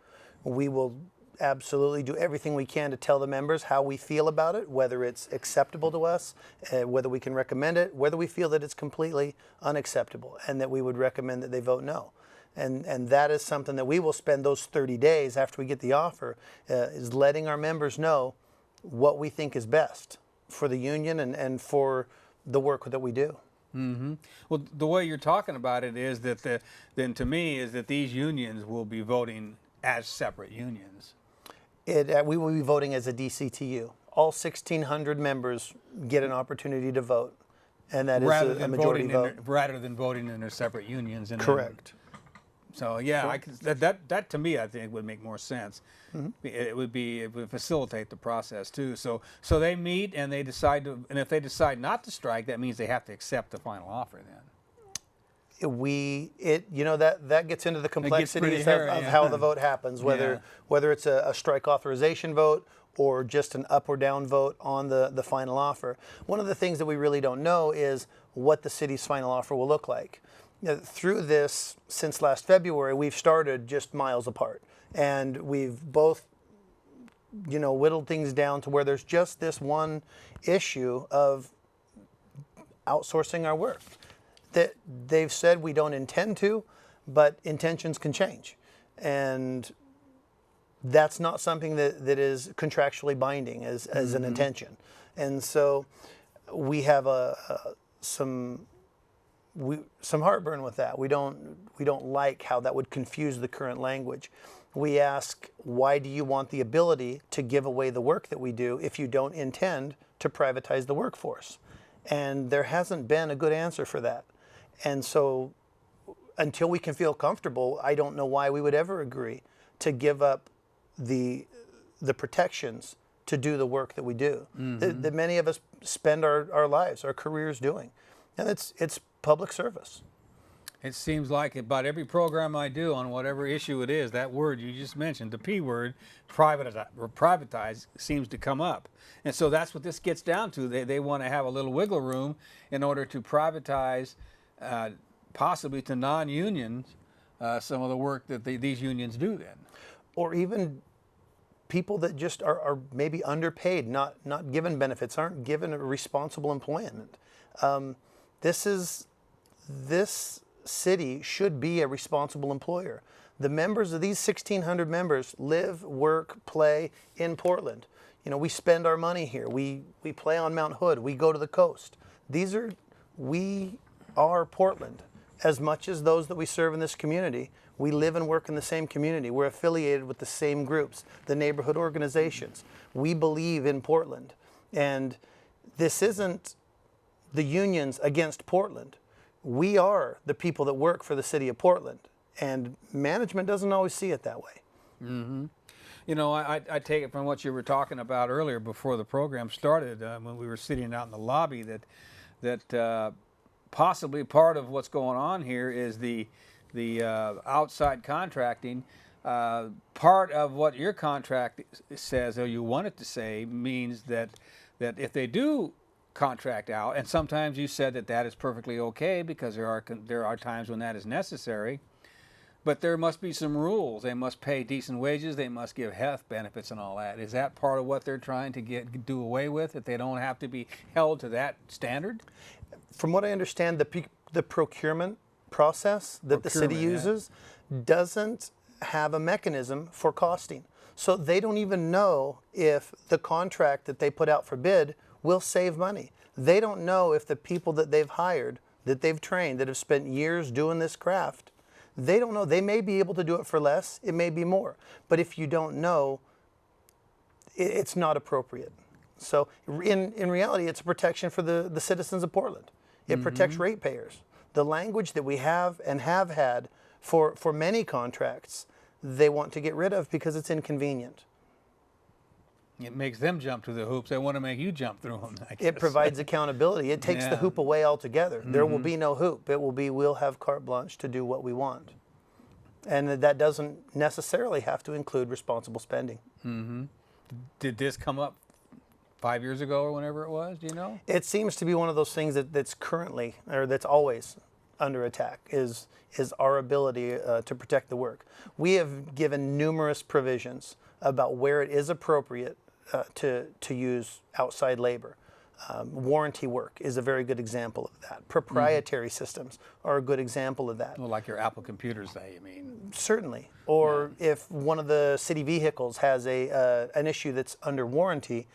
We will absolutely do everything we can to tell the members how we feel about it, whether it's acceptable to us, whether we can recommend it, whether we feel that it's completely unacceptable, and that we would recommend that they vote no. And that is something that we will spend those 30 days after we get the offer, is letting our members know what we think is best for the union and for the work that we do. Mm-hmm. Well, the way you're talking about it is that to me is that these unions will be voting as separate unions. We will be voting as a DCTU. All 1,600 members get an opportunity to vote, and that is a majority vote. Rather than voting in their separate unions. Correct. So yeah, that to me I think would make more sense. Mm-hmm. It would facilitate the process too. So they meet and they decide to, and if they decide not to strike, that means they have to accept the final offer then. That gets into the complexities of how the vote happens, whether it's a strike authorization vote or just an up or down vote on the final offer. One of the things that we really don't know is what the city's final offer will look like. Through this, since last February, we've started just miles apart, and we've both whittled things down to where there's just this one issue of outsourcing our work. That they've said we don't intend to, but intentions can change. And that's not something that is contractually binding as an intention. And so we have some some heartburn with that. We don't like how that would confuse the current language. We ask, why do you want the ability to give away the work that we do if you don't intend to privatize the workforce? And there hasn't been a good answer for that. And so until we can feel comfortable, I don't know why we would ever agree to give up the protections to do the work that we do, that many of us spend our lives, our careers doing. And it's public service. It seems like about every program I do on whatever issue it is, that word you just mentioned, the P word, privatize, seems to come up. And so that's what this gets down to. They want to have a little wiggle room in order to privatize, possibly to non-unions, some of the work that these unions do then. Or even people that just are maybe underpaid, not given benefits, aren't given a responsible employment. This city should be a responsible employer. The members of these 1,600 members live, work, play in Portland. You know, we spend our money here. We play on Mount Hood. We go to the coast. We are Portland as much as those that we serve in this community. We live and work in the same community. We're affiliated with the same groups, the neighborhood organizations. We believe in Portland. And this isn't the unions against Portland. We are the people that work for the city of Portland. And management doesn't always see it that way. Mm-hmm. You know, I take it from what you were talking about earlier before the program started, when we were sitting out in the lobby, that possibly part of what's going on here is the outside contracting. Part of what your contract says, or you want it to say, means that if they do contract out, and sometimes you said that is perfectly okay because there are times when that is necessary, but there must be some rules. They must pay decent wages. They must give health benefits and all that. Is that part of what they're trying to do away with, that they don't have to be held to that standard? From what I understand, the procurement process that the city uses doesn't have a mechanism for costing. So they don't even know if the contract that they put out for bid will save money. They don't know if the people that they've hired, that they've trained, that have spent years doing this craft, they don't know. They may be able to do it for less, it may be more. But if you don't know, it's not appropriate. So in reality, it's a protection for the citizens of Portland. It protects ratepayers. The language that we have and have had for many contracts, they want to get rid of because it's inconvenient. It makes them jump through the hoops. They want to make you jump through them, I guess. It provides accountability. It takes the hoop away altogether. There will be no hoop. It will be, we'll have carte blanche to do what we want. And that doesn't necessarily have to include responsible spending. Did this come up 5 years ago or whenever it was, do you know? It seems to be one of those things that's currently, or that's always under attack, is our ability to protect the work. We have given numerous provisions about where it is appropriate to use outside labor. Warranty work is a very good example of that. Proprietary systems are a good example of that. Well, like your Apple computers, you mean? Certainly. Or if one of the city vehicles has an issue that's under warranty,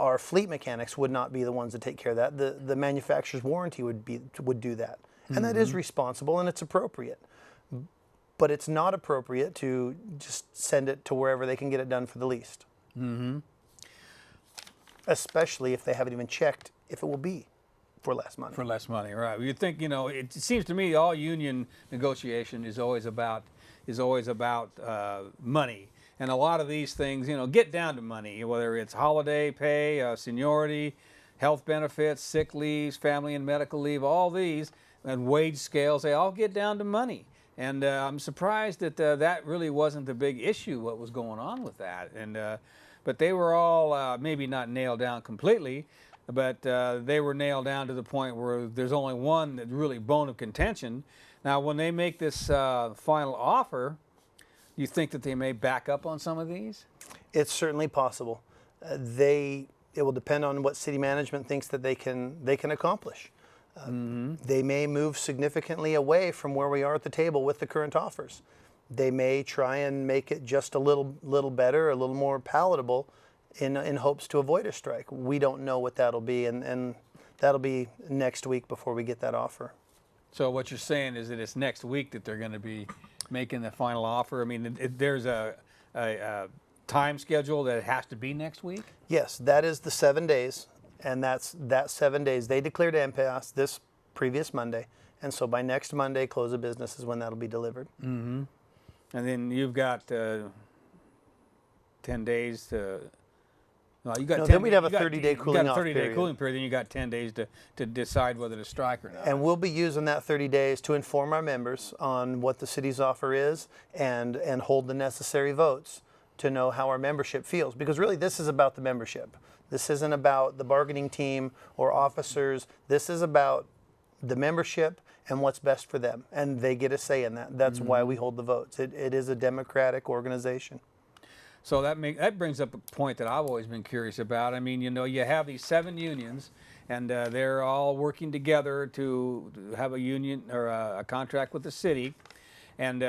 our fleet mechanics would not be the ones to take care of that. The manufacturer's warranty would do that. And that is responsible and it's appropriate. But it's not appropriate to just send it to wherever they can get it done for the least. Especially if they haven't even checked if it will be for less money. For less money, right. You'd think, you know, it seems to me all union negotiation is always about money. And a lot of these things, you know, get down to money, whether it's holiday pay, seniority, health benefits, sick leaves, family and medical leave, all these, and wage scales, they all get down to money. And I'm surprised that that really wasn't the big issue, what was going on with that. And but they were all maybe not nailed down completely, but they were nailed down to the point where there's only one that's really bone of contention. Now, when they make this final offer, you think that they may back up on some of these? It's certainly possible. It will depend on what city management thinks that they can accomplish. They may move significantly away from where we are at the table with the current offers. They may try and make it just a little better, a little more palatable in hopes to avoid a strike. We don't know what that'll be, and that'll be next week before we get that offer. So what you're saying is that it's next week that they're going to be making the final offer. I mean, there's a time schedule that it has to be next week? Yes, that is the 7 days, and that 7 days. They declared impasse this previous Monday, and so by next Monday, close of business is when that'll be delivered. Mm-hmm. And then you've got 10 days to. Well, you got. No, 10, then we'd have a 30-day cooling off period. You got a 30-day period. cooling period. Then you got 10 days to decide whether to strike or not. And we'll be using that 30 days to inform our members on what the city's offer is and hold the necessary votes to know how our membership feels. Because really, this is about the membership. This isn't about the bargaining team or officers. This is about the membership and what's best for them. And they get a say in that. That's why we hold the votes. It is a democratic organization. So that brings up a point that I've always been curious about. I mean, you know, you have these 7 unions, and they're all working together to have a union or a contract with the city, and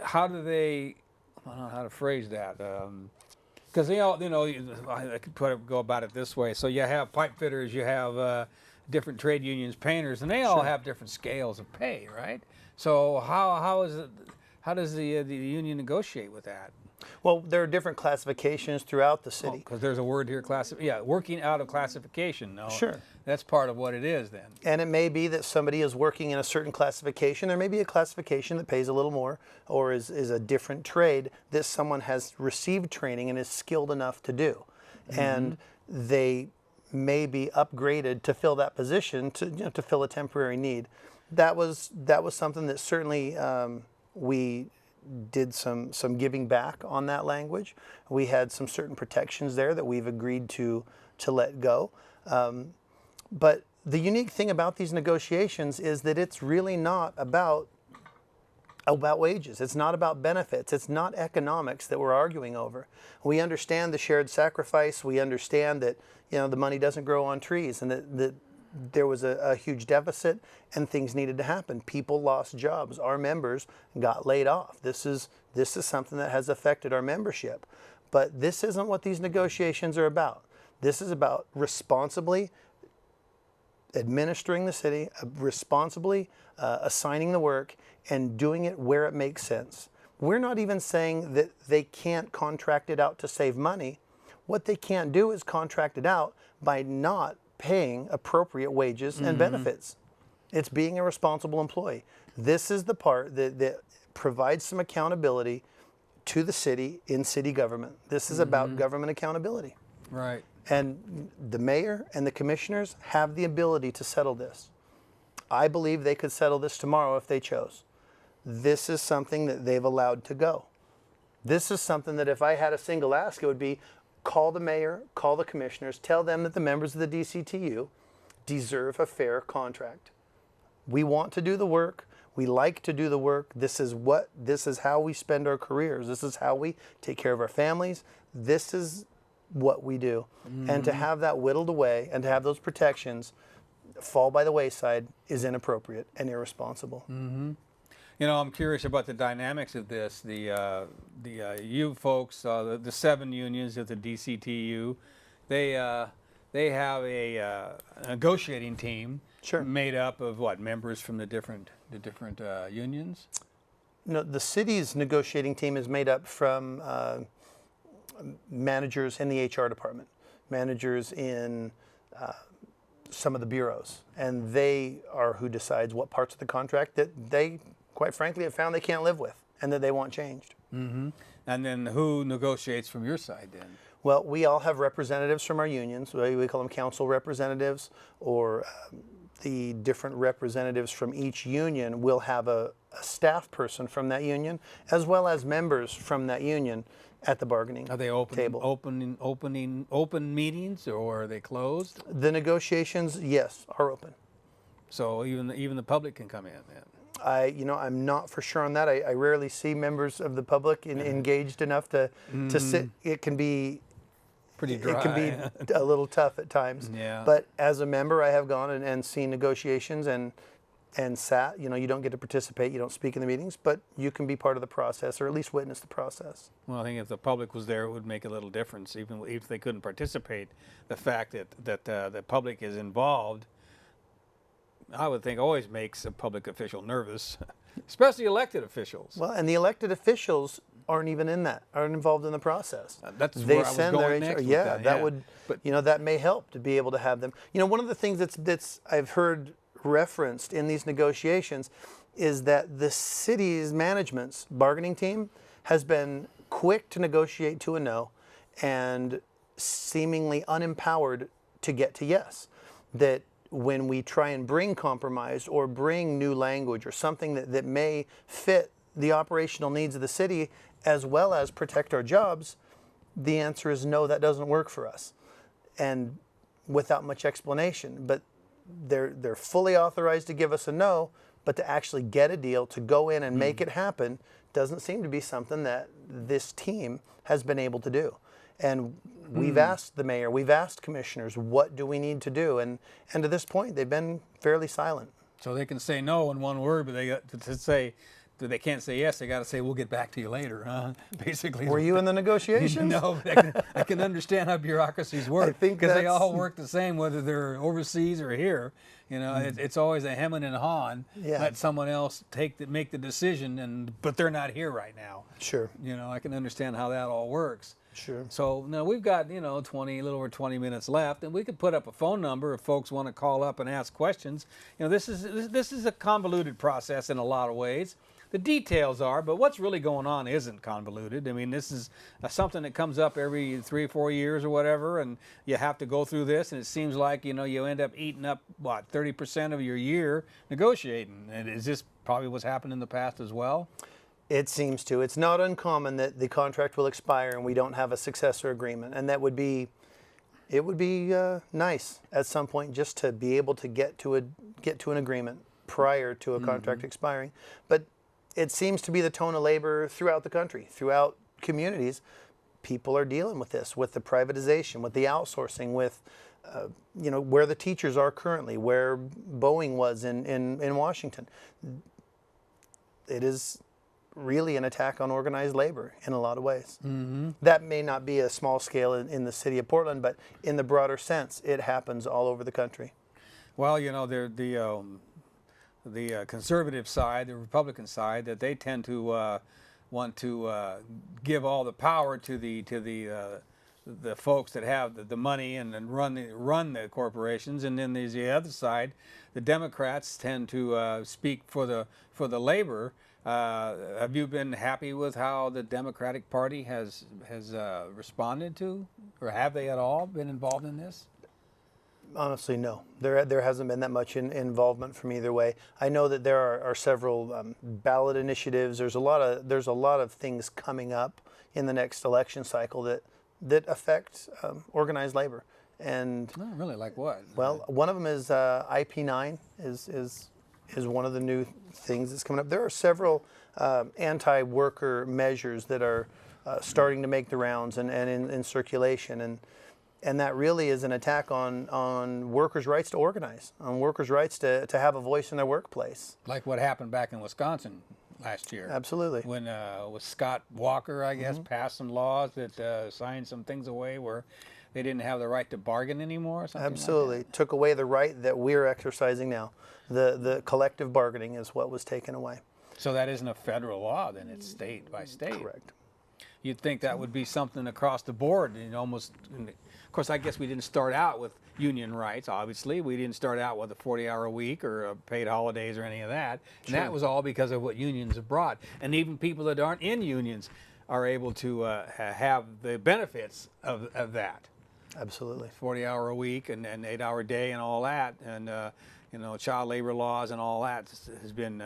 how do they? I don't know how to phrase that. Because they all, you know, I could go about it this way. So you have pipe fitters, you have different trade unions, painters, and they all have different scales of pay, right? So how does the union negotiate with that? Well, there are different classifications throughout the city. Because there's a word here, working out of classification. No, Sure. That's part of what it is then. And it may be that somebody is working in a certain classification. There may be a classification that pays a little more or is a different trade that someone has received training and is skilled enough to do. And they may be upgraded to fill that position to fill a temporary need. That was something that certainly we did some giving back on that language. We had some certain protections there that we've agreed to let go. But the unique thing about these negotiations is that it's really not about wages. It's not about benefits. It's not economics that we're arguing over. We understand the shared sacrifice. We understand that, you know, the money doesn't grow on trees, and that there was a huge deficit and things needed to happen. People lost jobs. Our members got laid off. This is something that has affected our membership. But this isn't what these negotiations are about. This is about responsibly administering the city, responsibly assigning the work, and doing it where it makes sense. We're not even saying that they can't contract it out to save money. What they can't do is contract it out by not paying appropriate wages and benefits. It's being a responsible employee. This is the part that provides some accountability to the city in city government. This is about government accountability. Right. And the mayor and the commissioners have the ability to settle this. I believe they could settle this tomorrow if they chose. This is something that they've allowed to go. This is something that if I had a single ask, it would be call the mayor, call the commissioners, tell them that the members of the DCTU deserve a fair contract. We want to do the work. We like to do the work. This is how we spend our careers. This is how we take care of our families. This is what we do. And to have that whittled away and to have those protections fall by the wayside is inappropriate and irresponsible. You know, I'm curious about the dynamics of this. You folks, the 7 unions of the DCTU, they have a negotiating team made up of what, members from the different unions? No, the city's negotiating team is made up from managers in the HR department, managers in some of the bureaus, and they are who decides what parts of the contract that they, quite frankly, have found they can't live with and that they want changed. And then who negotiates from your side then? Well, we all have representatives from our unions. We call them council representatives, or the different representatives from each union will have a staff person from that union, as well as members from that union at the bargaining table. Are they open meetings, or are they closed? The negotiations, yes, are open. So even the public can come in then? I'm not for sure on that. I rarely see members of the public engaged enough to sit. It can be pretty dry. It can be a little tough at times. Yeah. But as a member, I have gone and seen negotiations, and and sat. You know, you don't get to participate, you don't speak in the meetings, but you can be part of the process or at least witness the process. Well, I think if the public was there, it would make a little difference, even if they couldn't participate. The fact that the public is involved, I would think, always makes a public official nervous, especially elected officials. Well, and the elected officials aren't even aren't involved in the process. That's they where I was send going their next with yeah, that, that yeah. would, But- you know, that may help to be able to have them. You know, one of the things that's I've heard referenced in these negotiations is that the city's management's bargaining team has been quick to negotiate to a no and seemingly unempowered to get to yes. That when we try and bring compromise or bring new language or something that may fit the operational needs of the city as well as protect our jobs, the answer is no, that doesn't work for us. And without much explanation. But they're fully authorized to give us a no, but to actually get a deal, to go in and make it happen, doesn't seem to be something that this team has been able to do. And we've asked the mayor, we've asked commissioners, what do we need to do? And to this point, they've been fairly silent. So they can say no in one word, but they got to say, they can't say yes. They got to say, we'll get back to you later. Basically. Were you in the negotiations? No, but I can understand how bureaucracies work. I think because they that's- all work the same, whether they're overseas or here. You know, it's always a hemming and hawing. Yeah. Let someone else make the decision, but they're not here right now. Sure. You know, I can understand how that all works. Sure. So now we've got, you know, a little over 20 minutes left, and we could put up a phone number if folks want to call up and ask questions. You know, this is a convoluted process in a lot of ways. The details are, but what's really going on isn't convoluted. I mean, this is something that comes up every 3 or 4 years or whatever, and you have to go through this, and it seems like, you know, you end up eating up, 30% of your year negotiating. And is this probably what's happened in the past as well? It seems to. It's not uncommon that the contract will expire and we don't have a successor agreement, and it would be nice at some point just to be able to get to an agreement prior to a contract expiring. But it seems to be the tone of labor throughout the country, throughout communities. People are dealing with this, with the privatization, with the outsourcing, with you know, where the teachers are currently, where Boeing was in Washington. It is really an attack on organized labor in a lot of ways. That may not be a small scale in the city of Portland, but in the broader sense, it happens all over the country. Well, you know, the conservative side, the Republican side, that they tend to want to give all the power to the folks that have the money and run the corporations, and then there's the other side. The Democrats tend to speak for the labor. Have you been happy with how the Democratic Party has responded to, or have they at all been involved in this? Honestly, no. There hasn't been that much involvement from either way. I know that there are several ballot initiatives. There's a lot of things coming up in the next election cycle that affect organized labor. And Oh, really? Like what? well, one of them is IP9 is one of the new things that's coming up. There are several anti-worker measures that are starting to make the rounds and in circulation, and that really is an attack on workers' rights to organize, on workers' rights to have a voice in their workplace. Like what happened back in Wisconsin last year. Absolutely. When with Scott Walker, I guess, passed some laws that signed some things away where they didn't have the right to bargain anymore or something. Absolutely. Like that. Took away the right that we're exercising now. The collective bargaining is what was taken away. So that isn't a federal law, then it's state by state. Correct. You'd think that would be something across the board, and almost. Of course, I guess we didn't start out with union rights. Obviously, we didn't start out with a 40-hour week or paid holidays or any of that. And that was all because of what unions have brought. And even people that aren't in unions are able to have the benefits of that. Absolutely. 40-hour a week and 8-hour day and all that, and you know, child labor laws and all that has been.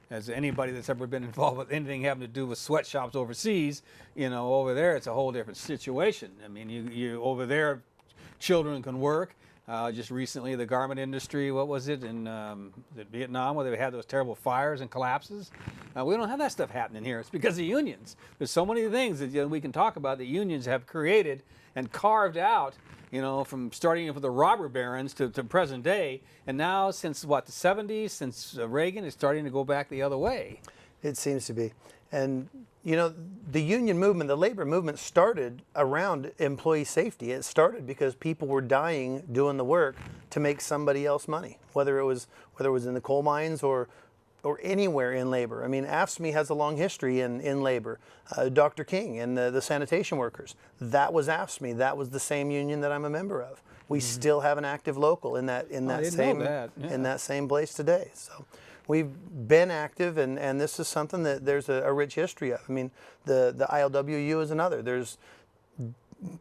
As anybody that's ever been involved with anything having to do with sweatshops overseas, you know, over there it's a whole different situation. I mean, you over there, children can work. Just recently, the garment industry, what was it, in Vietnam, where they had those terrible fires and collapses? We don't have that stuff happening here. It's because of unions. There's so many things that we can talk about that unions have created and carved out, you know, from starting with the robber barons to present day. And now, since what, the 70s, since Reagan, it's starting to go back the other way. It seems to be. And, you know, the union movement, the labor movement started around employee safety. It started because people were dying doing the work to make somebody else money, whether it was in the coal mines or anywhere in labor. I mean, AFSCME has a long history in labor. Dr. King and the sanitation workers, that was AFSCME. That was the same union that I'm a member of. We still have an active local in that same place today. So we've been active, and this is something that there's a rich history of. I mean, the ILWU is another.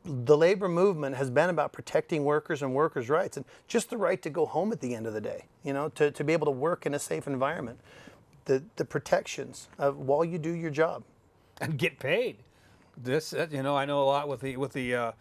The labor movement has been about protecting workers and workers' rights, and just the right to go home at the end of the day, you know, to be able to work in a safe environment. The protections of while you do your job. And get paid. This, you know, I know a lot with the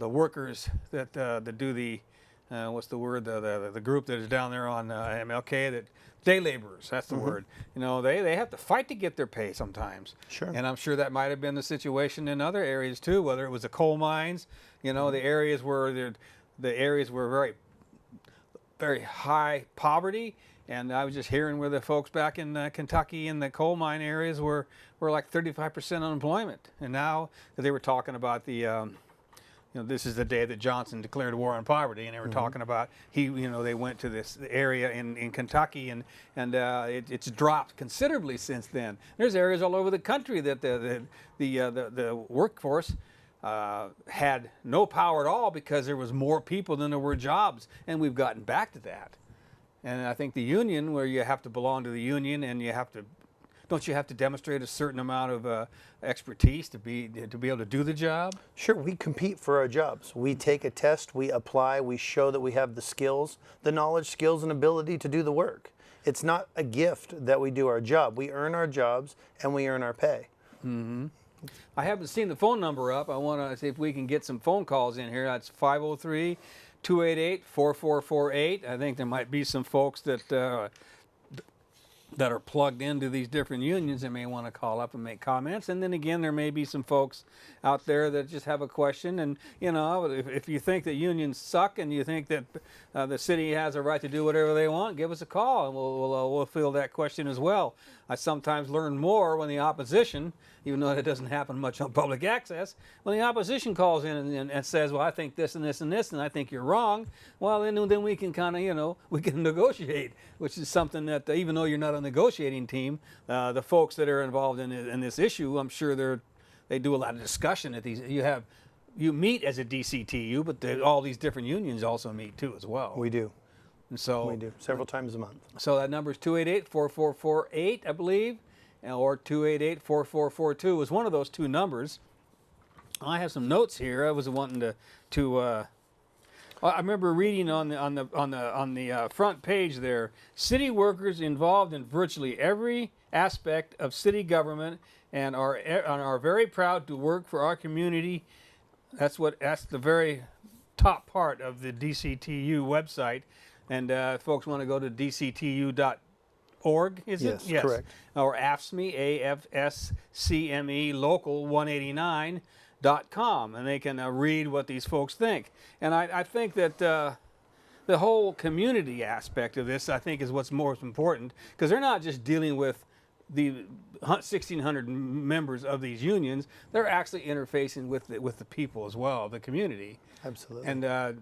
workers that do the what's the word, the group that is down there on MLK, that day laborers, that's the word. You know, they have to fight to get their pay sometimes. Sure. And I'm sure that might have been the situation in other areas too, whether it was the coal mines, you know, the areas where the areas were very, very high poverty. And I was just hearing where the folks back in Kentucky in the coal mine areas were like 35% unemployment. And now they were talking about the you know, this is the day that Johnson declared war on poverty, and they were talking about they went to this area in Kentucky, and it's dropped considerably since then. There's areas all over the country that the workforce had no power at all because there was more people than there were jobs, and we've gotten back to that. And I think the union, where you have to belong to the union, and don't you have to demonstrate a certain amount of expertise to be able to do the job? Sure, we compete for our jobs. We take a test, we apply, we show that we have the skills, the knowledge, skills, and ability to do the work. It's not a gift that we do our job. We earn our jobs and we earn our pay. Mm-hmm. I haven't seen the phone number up. I want to see if we can get some phone calls in here. That's 503-288-4448. I think there might be some folks that are plugged into these different unions and may want to call up and make comments. And then again, there may be some folks out there that just have a question. And, you know, if you think that unions suck and you think that the city has a right to do whatever they want, give us a call and we'll field that question as well. I sometimes learn more when the opposition, even though that doesn't happen much on public access, when the opposition calls in and says, well, I think this and this and this, and I think you're wrong, well, then we can kind of, you know, we can negotiate, which is something that even though you're not a negotiating team, the folks that are involved in this issue, I'm sure they do a lot of discussion at these. You meet as a DCTU, but all these different unions also meet too as well. We do. And so we do several times a month. So that number is 288-4448, I believe, or 288-4442 is one of those two numbers. I have some notes here. I was wanting to I remember reading on the front page there, city workers involved in virtually every aspect of city government and are very proud to work for our community. That's the very top part of the DCTU website. And folks want to go to dctu.org, is it? Yes, correct. Or AFSCME, AFSCME Local 189.com, and they can read what these folks think. And I think that the whole community aspect of this, I think, is what's most important, because they're not just dealing with the 1,600 members of these unions, they're actually interfacing with the people as well, the community. Absolutely. And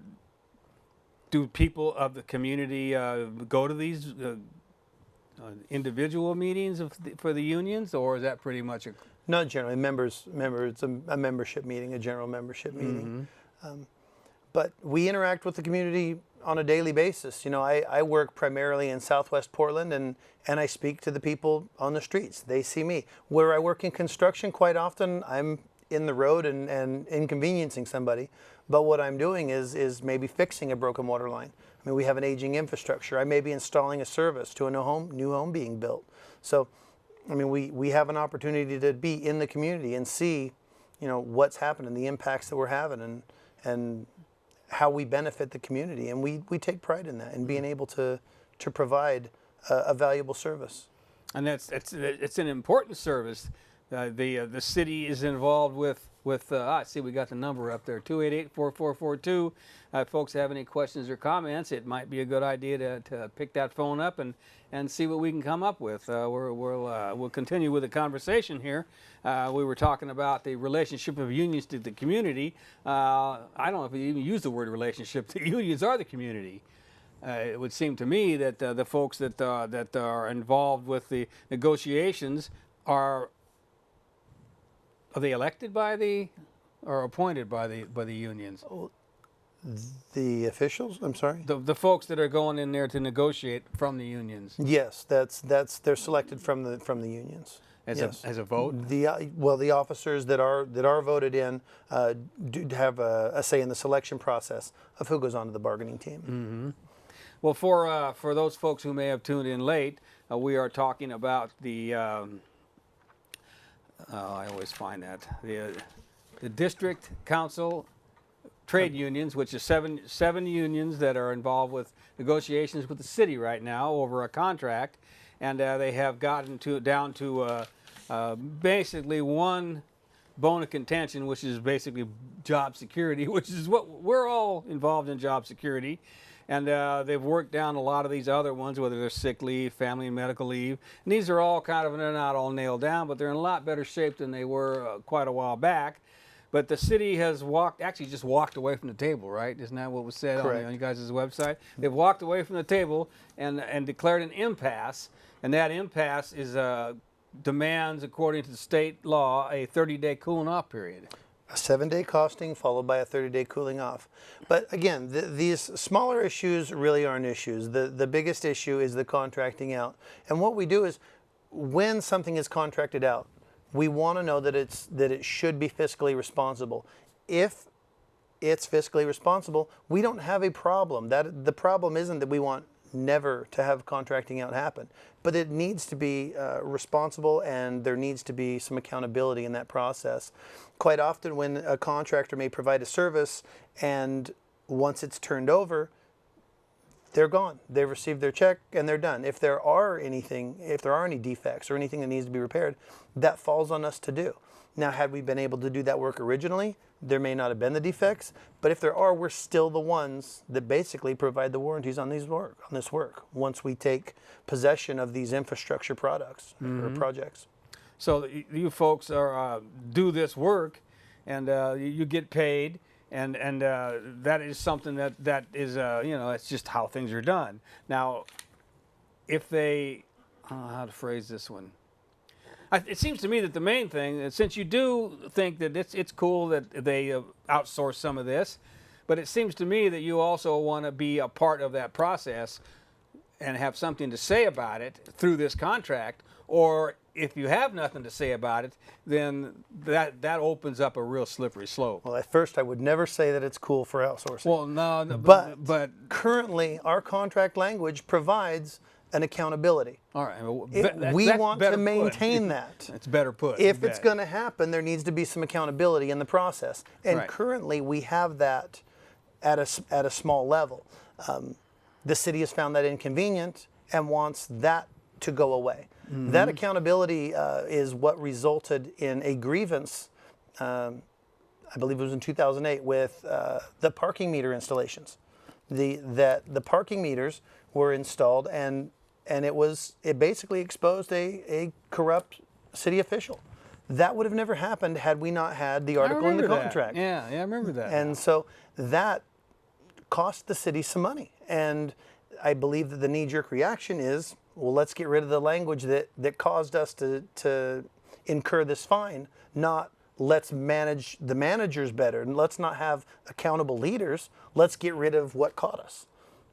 do people of the community go to these individual meetings for the unions, or is that pretty much Not generally. It's a membership meeting, a general membership meeting. But we interact with the community on a daily basis. You know, I work primarily in Southwest Portland, and I speak to the people on the streets. They see me. Where I work in construction, quite often I'm in the road and inconveniencing somebody. But what I'm doing is maybe fixing a broken water line. I mean, we have an aging infrastructure. I may be installing a service to a new home being built. So, I mean, we have an opportunity to be in the community and see, you know, what's happening, the impacts that we're having, and how we benefit the community. And we take pride in that, in being able to provide a valuable service. And it's an important service, The city is involved with I see we got the number up there, 288-4442. If folks have any questions or comments, it might be a good idea to pick that phone up and see what we can come up with. We'll continue with the conversation here. We were talking about the relationship of unions to the community. I don't know if we even use the word relationship. The unions are the community. It would seem to me that the folks that are involved with the negotiations are they elected by the or appointed by the unions? The officials? I'm sorry? The folks that are going in there to negotiate from the unions. Yes, they're selected from the unions. As yes. a vote? The officers that are voted in do have a say in the selection process of who goes on to the bargaining team. Mm-hmm. Well, for those folks who may have tuned in late, we are talking about the I always find that the district council trade unions, which is seven unions that are involved with negotiations with the city right now over a contract, and they have gotten down to basically one bone of contention, which is basically job security, which is what we're all involved in, job security. And they've worked down a lot of these other ones, whether they're sick leave, family and medical leave. And these are all they're not all nailed down, but they're in a lot better shape than they were quite a while back. But the city has just walked away from the table, right? Isn't that what was said on you guys' website? They've walked away from the table and declared an impasse. And that impasse is demands, according to the state law, a 30-day cooling off period. A 7-day costing followed by a 30-day cooling off. But again, these smaller issues really aren't issues. The biggest issue is the contracting out. And what we do is, when something is contracted out, we want to know that it should be fiscally responsible. If it's fiscally responsible, we don't have a problem. The problem isn't that we want never to have contracting out happen, but it needs to be responsible, and there needs to be some accountability in that process. Quite often when a contractor may provide a service, and once it's turned over, they're gone. They've received their check and they're done. If there are any defects or anything that needs to be repaired, that falls on us to do. Now, had we been able to do that work originally, there may not have been the defects, but if there are, we're still the ones that basically provide the warranties on this work once we take possession of these infrastructure products or projects. So you folks do this work, and you get paid, and that is something that is it's just how things are done. Now, if they, I don't know how to phrase this one. It seems to me that the main thing, since you do think that it's cool that they outsource some of this, but it seems to me that you also want to be a part of that process and have something to say about it through this contract. Or if you have nothing to say about it, then that opens up a real slippery slope. Well, at first I would never say that it's cool for outsourcing. Well, no, but currently our contract language provides an accountability. All right. Well, we want to maintain that. It's better put. If it's going to happen, there needs to be some accountability in the process. And currently we have that at a small level. The city has found that inconvenient and wants that to go away. Mm-hmm. That accountability is what resulted in a grievance, I believe it was in 2008, with the parking meter installations. The parking meters were installed, and it basically exposed a corrupt city official. That would have never happened had we not had the article in the contract. Yeah, I remember that. And so that cost the city some money. And I believe that the knee-jerk reaction is, well, let's get rid of the language that caused us to incur this fine, not let's manage the managers better, and let's not have accountable leaders. Let's get rid of what caught us.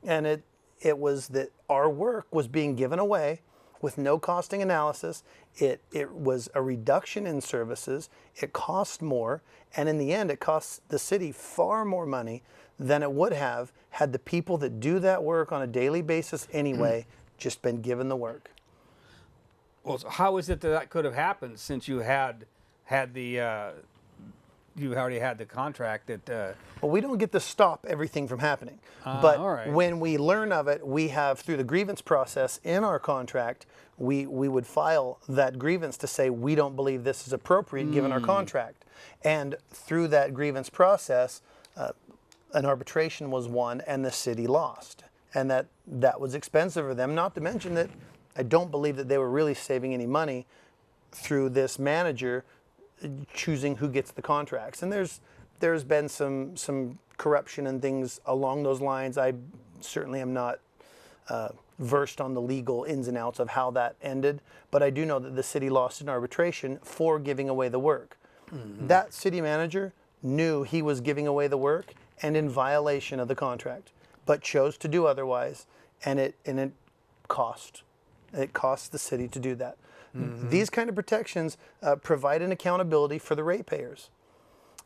And it was that our work was being given away with no costing analysis. It was a reduction in services. It cost more, and in the end, it cost the city far more money than it would have had the people that do that work on a daily basis anyway just been given the work. Well, so how is it that could have happened, since you had the you already had the contract that. Well, we don't get to stop everything from happening. All But right. when we learn of it, we have, through the grievance process in our contract, we would file that grievance to say we don't believe this is appropriate given our contract. And through that grievance process, an arbitration was won and the city lost. And that was expensive for them, not to mention that I don't believe that they were really saving any money through this manager choosing who gets the contracts. And there's been some corruption and things along those lines. I certainly am not versed on the legal ins and outs of how that ended, but I do know that the city lost an arbitration for giving away the work. That city manager knew he was giving away the work and in violation of the contract, but chose to do otherwise, and it cost. It cost the city to do that. These kind of protections provide an accountability for the ratepayers.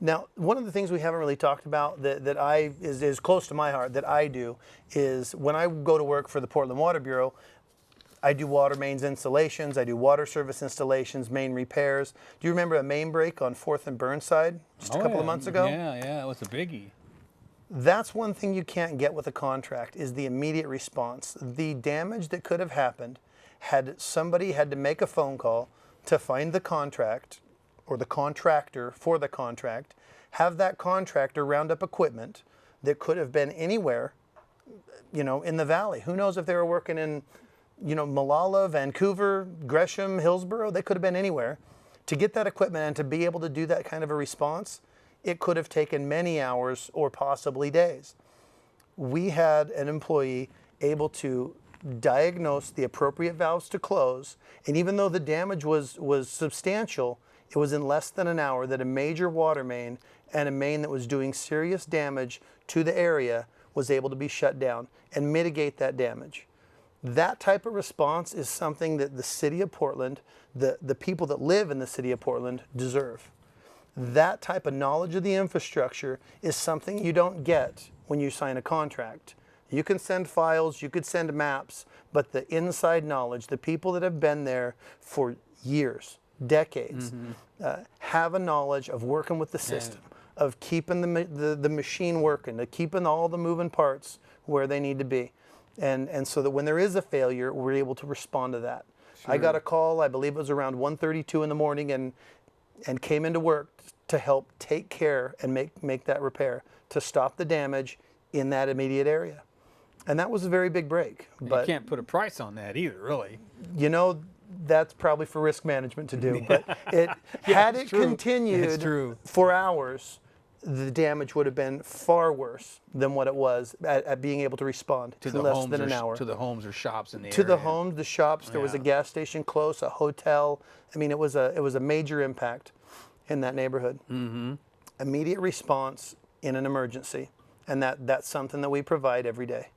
Now, one of the things we haven't really talked about that is close to my heart that I do is when I go to work for the Portland Water Bureau, I do water mains installations, I do water service installations, main repairs. Do you remember a main break on 4th and Burnside just a couple of months ago? Yeah, it was a biggie. That's one thing you can't get with a contract is the immediate response. The damage that could have happened had somebody had to make a phone call to find the contract or the contractor for the contract, have that contractor round up equipment that could have been anywhere, in the valley. Who knows if they were working in, Malala, Vancouver, Gresham, Hillsborough, they could have been anywhere. To get that equipment and to be able to do that kind of a response, it could have taken many hours or possibly days. We had an employee able to diagnose the appropriate valves to close, and even though the damage was substantial, it was in less than an hour that a major water main and a main that was doing serious damage to the area was able to be shut down and mitigate that damage. That type of response is something that the city of Portland, the people that live in the city of Portland deserve. That type of knowledge of the infrastructure is something you don't get when you sign a contract. You can send files, you could send maps, but the inside knowledge, the people that have been there for years, decades, have a knowledge of working with the system, of keeping the machine working, of keeping all the moving parts where they need to be. And so that when there is a failure, we're able to respond to that. Sure. I got a call, I believe it was around 1:32 in the morning, and came into work to help take care and make that repair, to stop the damage in that immediate area. And that was a very big break. But you can't put a price on that either, really. That's probably for risk management to do. But had it continued for hours, the damage would have been far worse than what it was at being able to respond in less than an hour. To the homes or shops in the area. To the homes, the shops. There was a gas station close, a hotel. I mean, it was a major impact in that neighborhood. Immediate response in an emergency, and that's something that we provide every day.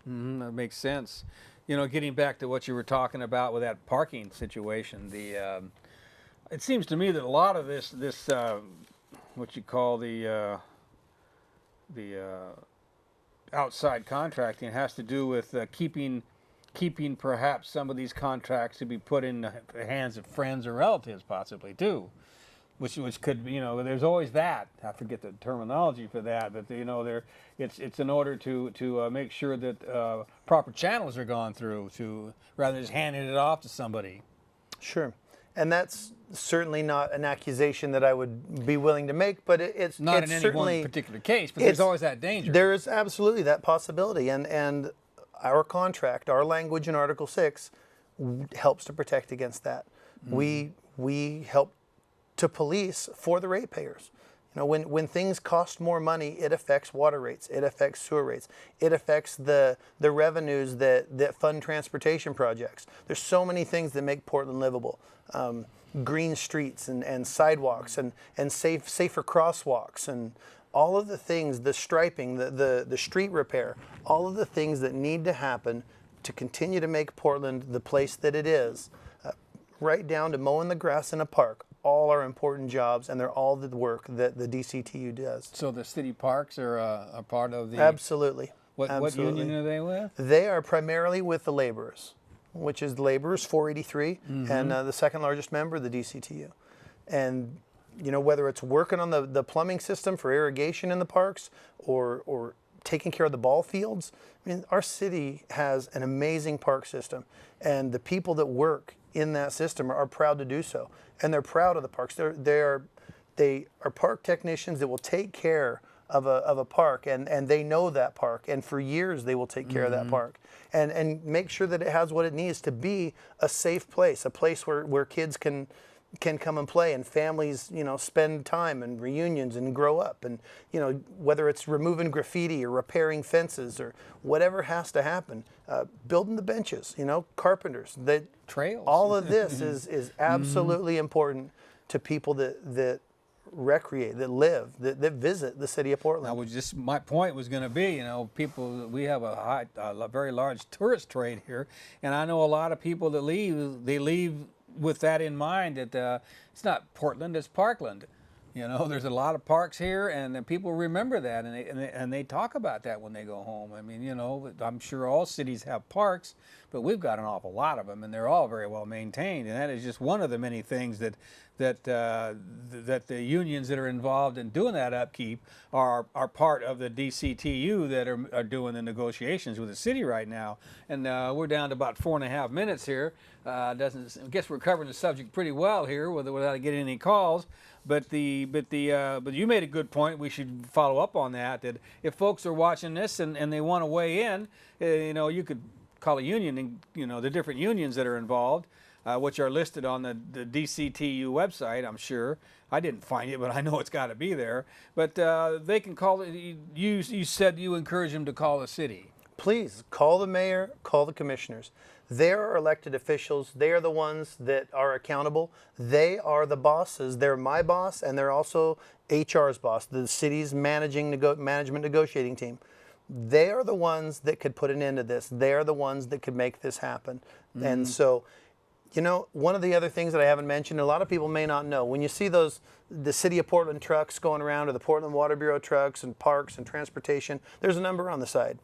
That makes sense. Getting back to what you were talking about with that parking situation, it seems to me that a lot of this what you call the outside contracting has to do with keeping perhaps some of these contracts to be put in the hands of friends or relatives, possibly too. Which could be, there's always that. I forget the terminology for that, but it's in order to make sure that proper channels are gone through, rather than just handing it off to somebody. Sure, and that's certainly not an accusation that I would be willing to make, but it's not in any one particular case. But there's always that danger. There is absolutely that possibility, and our contract, our language in Article 6, helps to protect against that. We help to police for the ratepayers. When things cost more money, it affects water rates, it affects sewer rates, it affects the revenues that fund transportation projects. There's so many things that make Portland livable. Green streets and sidewalks and safer crosswalks and all of the things, the striping, the street repair, all of the things that need to happen to continue to make Portland the place that it is, right down to mowing the grass in a park. All are important jobs, and they're all the work that the DCTU does. So the city parks are a part of the... Absolutely. What union are they with? They are primarily with the laborers, which is Laborers 483, and the second largest member, the DCTU. And you know, whether it's working on the plumbing system for irrigation in the parks or taking care of the ball fields. I mean, our city has an amazing park system, and the people that work in that system are proud to do so, and they're proud of the parks. They are park technicians that will take care of a park, and they know that park, and for years they will take care of that park and make sure that it has what it needs to be a safe place, a place where kids can come and play, and families, you know, spend time and reunions and grow up, and, you know, whether it's removing graffiti or repairing fences or whatever has to happen, building the benches, you know, carpenters, that trails. All of this is absolutely important to people that recreate, that live, that visit the city of Portland. Now, my point was going to be, you know, we have a very large tourist trade here, and I know a lot of people that leave with that in mind, that it's not Portland, it's Parkland. You know, there's a lot of parks here, and people remember that, and they talk about that when they go home. I mean, you know, I'm sure all cities have parks, but we've got an awful lot of them, and they're all very well maintained. And that is just one of the many things that the unions that are involved in doing that upkeep are part of the DCTU that are doing the negotiations with the city right now. And we're down to about 4.5 minutes here. I guess we're covering the subject pretty well here without getting any calls. But you made a good point. We should follow up on that. That if folks are watching this and they want to weigh in, you know, you could call a union, and you know the different unions that are involved, which are listed on the DCTU website. I'm sure I didn't find it, but I know it's got to be there. But they can call it. You said you encourage them to call the city. Please call the mayor, call the commissioners. They are elected officials. They are the ones that are accountable. They are the bosses. They're my boss, and they're also HR's boss, the city's management negotiating team. They are the ones that could put an end to this. They are the ones that could make this happen. And so, you know, one of the other things that I haven't mentioned, a lot of people may not know, when you see the City of Portland trucks going around, or the Portland Water Bureau trucks and parks and transportation, there's a number on the side.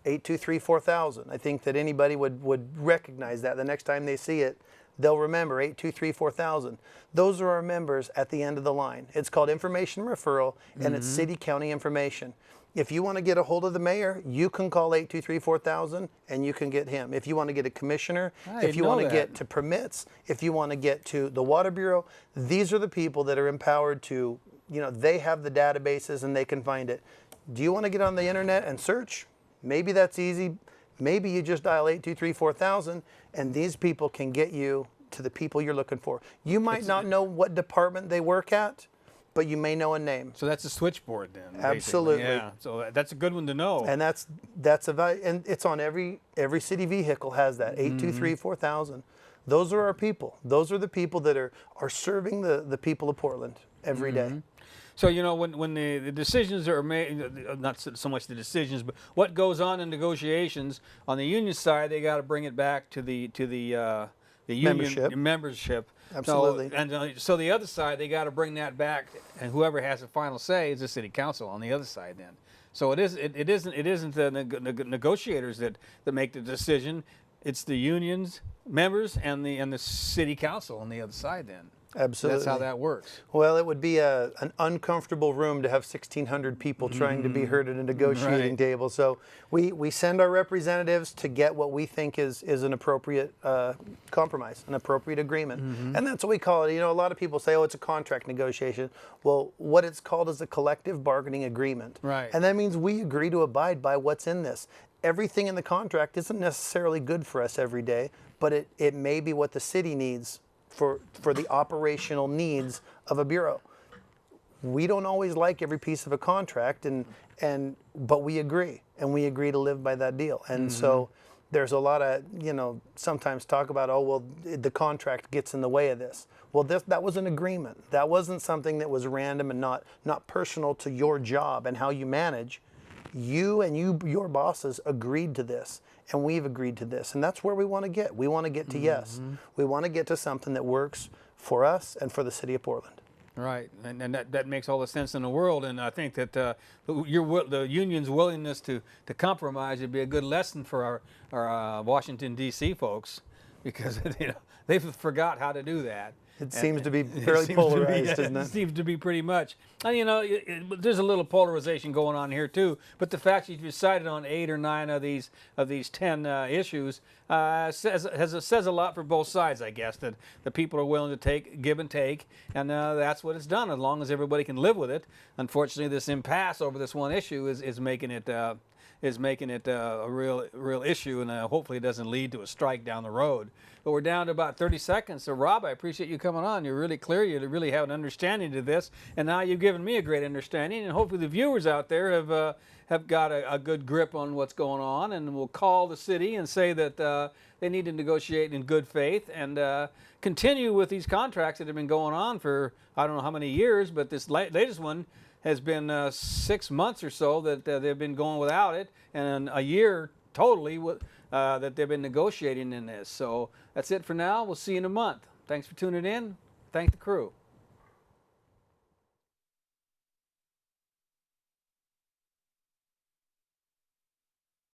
823-4000. I think that anybody would recognize that. The next time they see it, they'll remember 823-4000. Those are our members at the end of the line. It's called information referral, and it's city county information. If you want to get a hold of the mayor, you can call 823-4000 and you can get him. If you want to get a commissioner, if you want to get to permits, if you want to get to the Water Bureau, these are the people that are empowered to, you know, they have the databases and they can find it. Do you want to get on the internet and search? Maybe that's easy. Maybe you just dial 823-4000 and these people can get you to the people you're looking for. You might not know what department they work at, but you may know a name. So that's a switchboard then. Absolutely. Basically. Yeah. So that's a good one to know. And and it's on every city vehicle has that 823-4000. Those are our people. Those are the people that are serving the people of Portland every day. So, you know, when the decisions are made, not so much the decisions, but what goes on in negotiations, on the union side, they got to bring it back to the union membership. Absolutely. So the other side, they got to bring that back, and whoever has the final say is the city council on the other side then. So it isn't the negotiators that make the decision. It's the unions members and the city council on the other side then. Absolutely. That's how that works. Well, it would be an uncomfortable room to have 1,600 people trying to be heard at a negotiating table. So we send our representatives to get what we think is an appropriate compromise, an appropriate agreement. And that's what we call it. You know, a lot of people say, oh, it's a contract negotiation. Well, what it's called is a collective bargaining agreement. Right. And that means we agree to abide by what's in this. Everything in the contract isn't necessarily good for us every day, but it may be what the city needs for the operational needs of a bureau. We don't always like every piece of a contract, but we agree, and we agree to live by that deal. And so there's a lot of, you know, sometimes talk about, oh, well, the contract gets in the way of this. Well, that was an agreement. That wasn't something that was random and not personal to your job and how you manage. You and your bosses agreed to this, and we've agreed to this, and that's where we want to get. We want to get to yes. We want to get to something that works for us and for the city of Portland. Right, and that makes all the sense in the world, and I think that the union's willingness to compromise would be a good lesson for our Washington, D.C. folks, because you know, they've forgot how to do that. It seems to be fairly polarized, doesn't it? It seems to be pretty much. And, you know, there's a little polarization going on here too. But the fact that you've decided on 8 or 9 of these 10 issues says a lot for both sides, I guess. That the people are willing to give and take, and that's what it's done. As long as everybody can live with it. Unfortunately, this impasse over this one issue is making it a real issue, and hopefully it doesn't lead to a strike down the road. But we're down to about 30 seconds. So Rob, I appreciate you coming on. You're really clear. You really have an understanding to this, and now you've given me a great understanding. And hopefully the viewers out there have got a good grip on what's going on, and will call the city and say that they need to negotiate in good faith and continue with these contracts that have been going on for I don't know how many years, but this latest one has been 6 months or so that they've been going without it, and a year totally that they've been negotiating in this. So that's it for now. We'll see you in a month. Thanks for tuning in. Thank the crew.